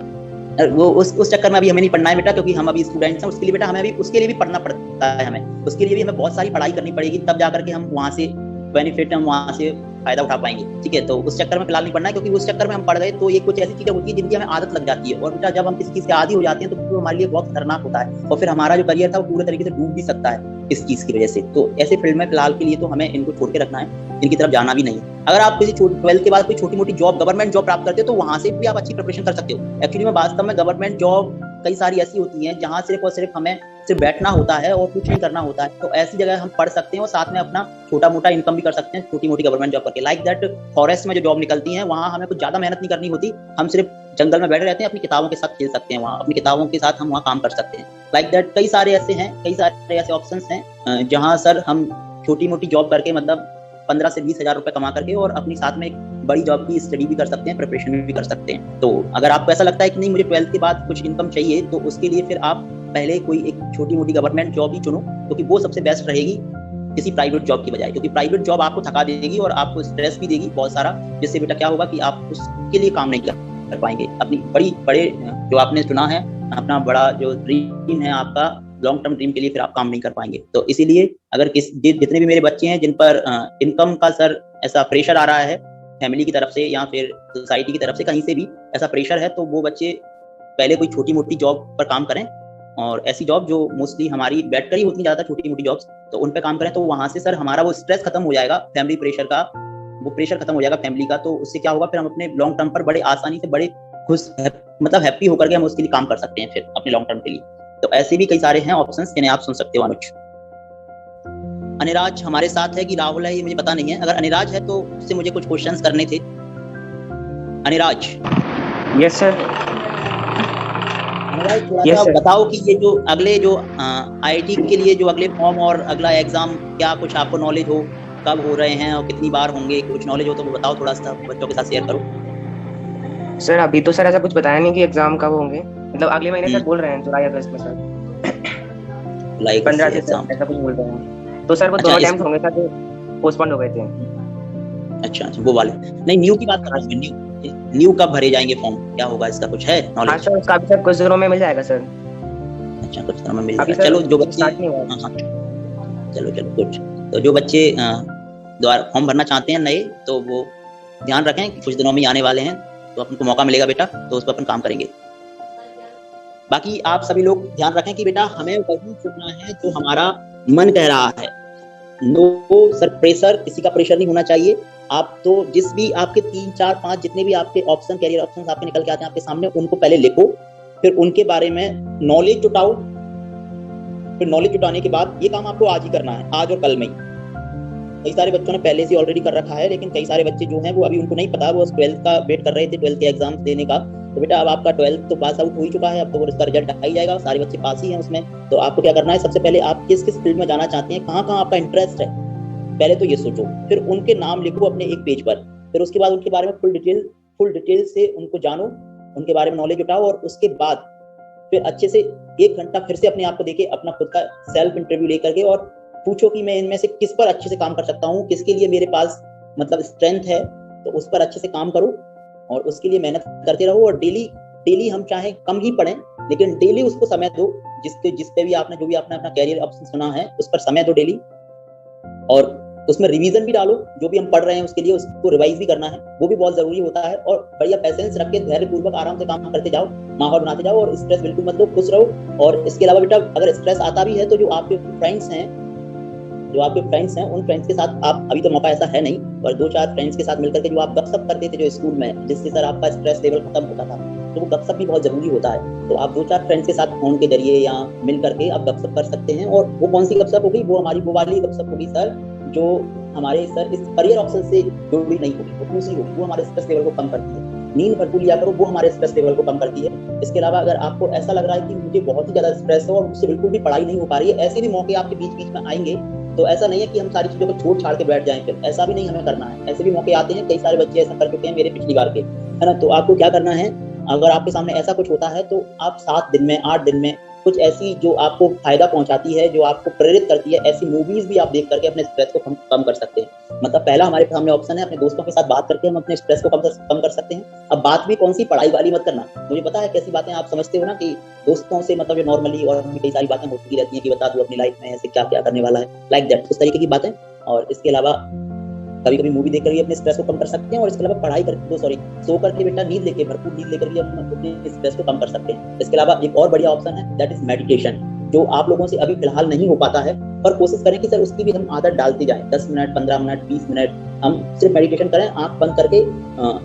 वो उस चक्कर में अभी हमें नहीं पढ़ना है बेटा, क्योंकि हम अभी स्टूडेंट्स हैं। उसके लिए बेटा हमें अभी उसके लिए भी पढ़ना पड़ता है, हमें उसके लिए भी हमें बहुत सारी पढ़ाई करनी पड़ेगी, तब जाकर के हम वहाँ से बेनिफिट, हम वहाँ से फायदा उठा पाएंगे। ठीक है, तो उस चक्कर में फिलहाल नहीं पढ़ना है, क्योंकि उस चक्कर में हम पढ़ गए तो ये कुछ ऐसी चीजें होती है जिनकी हमें आदत लग जाती है, और बेटा जब हम किसी चीज के आदी हो जाते हैं तो वो हमारे लिए बहुत खतरनाक होता है और फिर हमारा जो करियर था वो पूरे तरीके से डूब भी सकता है इस चीज की वजह से। तो ऐसे फील्ड में फिलहाल के लिए तो हमें इनको छोड़ के रखना है इनकी तरफ जाना भी नहीं। अगर आप किसी 12th के बाद कोई छोटी मोटी जॉब, गवर्नमेंट जॉब प्राप्त करते हो तो वहां से भी आप अच्छी प्रिपरेशन कर सकते हो। एक्चुअली में वास्तव में गवर्नमेंट जॉब कई सारी ऐसी होती हैं जहां सिर्फ और सिर्फ हमें सिर्फ बैठना होता है और कुछ नहीं करना होता है, तो ऐसी जगह हम पढ़ सकते हैं और साथ में अपना छोटा मोटा इनकम भी कर सकते हैं छोटी मोटी गवर्नमेंट जॉब करके। लाइक दैट फॉरेस्ट में जो जॉब निकलती है वहाँ हमें कुछ ज्यादा मेहनत नहीं करनी होती, हम सिर्फ जंगल में बैठे रहते हैं, अपनी किताबों के साथ खेल सकते हैं, वहाँ अपनी किताबों के साथ हम वहाँ काम कर सकते हैं। लाइक दैट कई सारे ऐसे ऑप्शंस हैं जहाँ सर हम छोटी मोटी जॉब करके मतलब 15 से 20 हजार रुपए कमा करके और अपनी साथ में एक बड़ी जॉब की स्टडी भी कर सकते हैं, प्रिपरेशन भी कर सकते हैं। तो अगर आपको ऐसा लगता है कि नहीं मुझे 12th के बाद कुछ इनकम चाहिए, तो उसके लिए फिर आप पहले कोई एक छोटी मोटी गवर्नमेंट जॉब ही चुनो, क्योंकि वो सबसे बेस्ट रहेगी किसी प्राइवेट जॉब की बजाय, क्योंकि प्राइवेट जॉब आपको थका देगी और आपको स्ट्रेस भी देगी बहुत सारा, जिससे बेटा क्या होगा कि आप उसके लिए काम नहीं कर पाएंगे। अपनी बड़े जो आपने चुना है, अपना बड़ा जो ड्रीम है आपका लॉन्ग टर्म ड्रीम के लिए फिर आप काम नहीं कर पाएंगे। तो इसीलिए अगर जितने भी मेरे बच्चे हैं जिन पर इनकम का सर ऐसा प्रेशर आ रहा है फैमिली की तरफ से या फिर सोसाइटी की तरफ से, कहीं से भी ऐसा प्रेशर है, तो वो बच्चे पहले कोई छोटी मोटी जॉब पर काम करें, और ऐसी जॉब जो मोस्टली हमारी बैठ कर ही होती ज्यादा छोटी मोटी जॉब्स, तो उन पे काम करें। तो वहां से सर हमारा वो स्ट्रेस खत्म हो जाएगा, फैमिली प्रेशर का वो प्रेशर खत्म हो जाएगा फैमिली का। तो उससे क्या होगा, फिर हम अपने लॉन्ग टर्म पर बड़े आसानी से बड़े खुश मतलब हैप्पी होकर के हम उसके लिए काम कर सकते हैं फिर अपने लॉन्ग टर्म के लिए। तो ऐसे भी कई सारे हैं ऑप्शंस जिन्हें आप सुन सकते हो। अनुज अनिराज हमारे साथ है कि राहुल है ये मुझे पता नहीं है, अगर अनिराज है तो उससे मुझे कुछ क्वेश्चंस करने थे। अनिराज। Yes sir. थोड़ा सा बताओ कि ये जो अगले जो आईआईटी के लिए जो अगले फॉर्म और अगला एग्जाम, क्या कुछ आपको नॉलेज हो, कब हो रहे हैं और कितनी बार होंगे, कुछ नॉलेज हो तो वो बताओ, थोड़ा सा बच्चों के साथ शेयर करो। सर अभी तो सर ऐसा कुछ बताया नहीं कि एग्जाम कब होंगे, मतलब अगले महीने सर बोल रहे हैं जुलाई अगस्त में सर, जुलाई 15 से ऐसा कुछ बोल रहे हैं। तो सर वो दोनों अटेम्प्ट होंगे सर, जो पोस्टपोन हो गए थे। अच्छा वो वाले नहीं, न्यू की बात कर रहा हूँ। न्यू कब भरे जाएंगे फॉर्म, क्या होगा इसका कुछ है नॉलेज? हाँ सर उसका भी सर कुछ दिनों में मिल जाएगा सर। अच्छा कुछ दिनों में मिल जाएगा। चलो जो बच्चे चलो कुछ तो जो बच्चे दोबारा फॉर्म भरना चाहते हैं नए, तो वो ध्यान रखें कि कुछ दिनों में आने वाले हैं, तो अपन को मौका मिलेगा बेटा, तो उस पर अपन काम करेंगे। बाकी आप सभी लोग ध्यान रखें कि बेटा हमें वही चुनना है जो हमारा मन कह रहा है। नो सर प्रेशर, किसी का प्रेशर नहीं होना चाहिए। आप तो जिस भी आपके 3, 4, 5 जितने भी आपके ऑप्शन, कैरियर ऑप्शन आपके निकल के आते हैं आपके सामने, उनको पहले लिखो, फिर उनके बारे में नॉलेज जुटाओ। फिर नॉलेज जुटाने के बाद ये काम आपको आज ही करना है, आज और कल में ही। कई सारे बच्चों ने पहले से ऑलरेडी कर रखा है, लेकिन कई सारे बच्चे जो हैं वो अभी उनको नहीं पता, वो 12th का वेट कर रहे थे, 12th के एग्जाम देने का। तो बेटा अब आपका 12th तो पास आउट हो ही चुका है, अब तो उसका रिजल्ट आ ही जाएगा, सारे बच्चे पास ही हैं उसमें। तो आपको क्या करना है, सबसे पहले आप किस किस फील्ड में जाना चाहते हैं, कहाँ कहाँ आपका इंटरेस्ट है, पहले तो ये सोचो। फिर उनके नाम लिखो अपने एक पेज पर, फिर उसके बाद उनके बारे में फुल डिटेल से उनको जानो, उनके बारे में नॉलेज जुटाओ, और उसके बाद फिर अच्छे से 1 घंटा फिर से अपने आप को देके अपना खुद का सेल्फ इंटरव्यू लेकर के और पूछो कि मैं इनमें से किस पर अच्छे से काम कर सकता हूँ, किसके लिए मेरे पास मतलब स्ट्रेंथ है, तो उस पर अच्छे से काम करो और उसके लिए मेहनत करते रहो। और डेली हम चाहे कम ही पढ़ें, लेकिन डेली उसको समय दो, जिस पे भी आपने जो भी आपने अपना कैरियर ऑप्शन सुना है उस पर समय दो डेली, और उसमें रिवीजन भी डालो। जो भी हम पढ़ रहे हैं उसके लिए उसको रिवाइज भी करना है, वो भी बहुत जरूरी होता है। और बढ़िया पैसेंस रख के धैर्य पूर्वक आराम से काम करते जाओ, माहौल बनाते जाओ, और स्ट्रेस बिल्कुल मत लो, खुश रहो। और इसके अलावा बेटा अगर स्ट्रेस आता भी है तो जो आपके फ्रेंड्स हैं उन फ्रेंड्स के साथ आप, अभी तो मौका ऐसा है नहीं, पर 2-4 फ्रेंड्स के साथ मिलकर के जो आप गपशप करते थे जो स्कूल में, जिससे सर आपका स्ट्रेस लेवल खत्म होता था, तो वो गपशप भी बहुत जरूरी होता है। तो आप 2-4 फ्रेंड्स के साथ फोन के जरिए या मिल करके आप गपशप कर सकते हैं। और वो कौन सी गपशप होगी, वो हमारी वो वाली गपशप होगी सर जो हमारे सर इस करियर ऑप्शन से जुड़ी नहीं होगी, वो दूसरी होगी, वो हमारे स्ट्रेस लेवल को कम करती है। नींद भरपूर लिया करो, वो हमारे स्ट्रेस लेवल को कम करती है। इसके अलावा अगर आपको ऐसा लग रहा है कि मुझे बहुत ही ज्यादा स्ट्रेस है और मुझसे बिल्कुल भी पढ़ाई नहीं हो पा रही है, ऐसे भी मौके आपके बीच बीच में आएंगे। तो ऐसा नहीं है कि हम सारी चीजों को छोड़ छाड़ के बैठ जाएं, फिर ऐसा भी नहीं हमें करना है। ऐसे भी मौके आते हैं, कई सारे बच्चे ऐसा कर चुके हैं मेरे पिछली बार के, है ना। तो आपको क्या करना है, अगर आपके सामने ऐसा कुछ होता है तो आप 7 दिन में 8 दिन में कुछ ऐसी जो आपको फायदा पहुंचाती है, जो आपको प्रेरित करती है, ऐसी मूवीज भी आप देख करके अपने स्ट्रेस को कम कर सकते हैं। मतलब पहला हमारे सामने ऑप्शन है, अपने दोस्तों के साथ बात करके हम अपने स्ट्रेस को कम कर सकते हैं। अब बात भी कौन सी, पढ़ाई वाली मत करना। मुझे पता है कैसी बातें आप समझते हो ना कि दोस्तों से मतलब नॉर्मली और भी कई सारी बातें होती रहती हैं कि बता दो अपनी लाइफ में ऐसे क्या क्या करने वाला है, लाइक दैट, उस तरीके की बातें। और इसके अलावा कभी कभी मूवी देख करके अपने स्ट्रेस को कम कर सकते हैं। और इसके अलावा पढ़ाई करके सो करके बेटा नींद लेके, भरपूर नींद लेकर भी हम अपने स्ट्रेस को कम कर सकते हैं। इसके अलावा एक और बढ़िया ऑप्शन है, दैट इज मेडिटेशन। जो आप लोगों से अभी फिलहाल नहीं हो पाता है, पर कोशिश करें कि सर उसकी भी हम आदत डालते जाएं। 10 मिनट, 15 मिनट, 20 मिनट हम सिर्फ मेडिटेशन करें, आंख बंद करके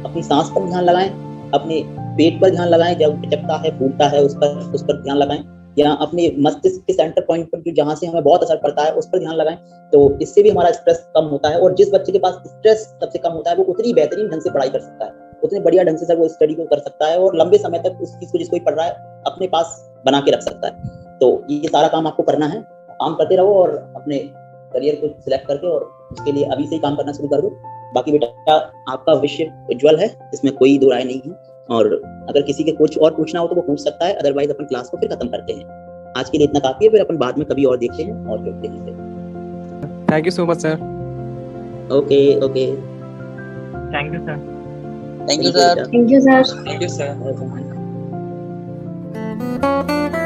अपनी सांस पर ध्यान लगाएं, अपने पेट पर ध्यान लगाएं, जब चपकता है फूलता है उस पर ध्यान लगाएं, या अपने मस्तिष्क के सेंटर पॉइंट पर जो जहां से हमें बहुत असर पड़ता है उस पर ध्यान लगाएं। तो इससे भी हमारा स्ट्रेस कम होता है, और जिस बच्चे के पास स्ट्रेस सबसे कम होता है वो उतनी बेहतरीन ढंग से पढ़ाई कर सकता है, उतने बढ़िया ढंग से सर वो स्टडी को कर सकता है, और लंबे समय तक उस चीज को जिसको पढ़ रहा है अपने पास बना के रख सकता है। तो ये सारा काम आपको करना है, काम करते रहो और अपने करियर को सिलेक्ट करके और उसके लिए अभी से ही काम करना शुरू कर दो। बाकी बेटा आपका भविष्य उज्जवल है, इसमें कोई दो राय नहीं है, और अगर किसी के कुछ और पूछना हो तो वो पूछ सकता है, अदरवाइज अपन क्लास को फिर खत्म करते हैं। आज के लिए इतना काफी है, फिर अपन बाद में कभी और देखते हैं और जुड़ते हैं। Thank you so much sir. Okay okay, thank you sir. Thank you sir. Thank you sir. Thank you sir.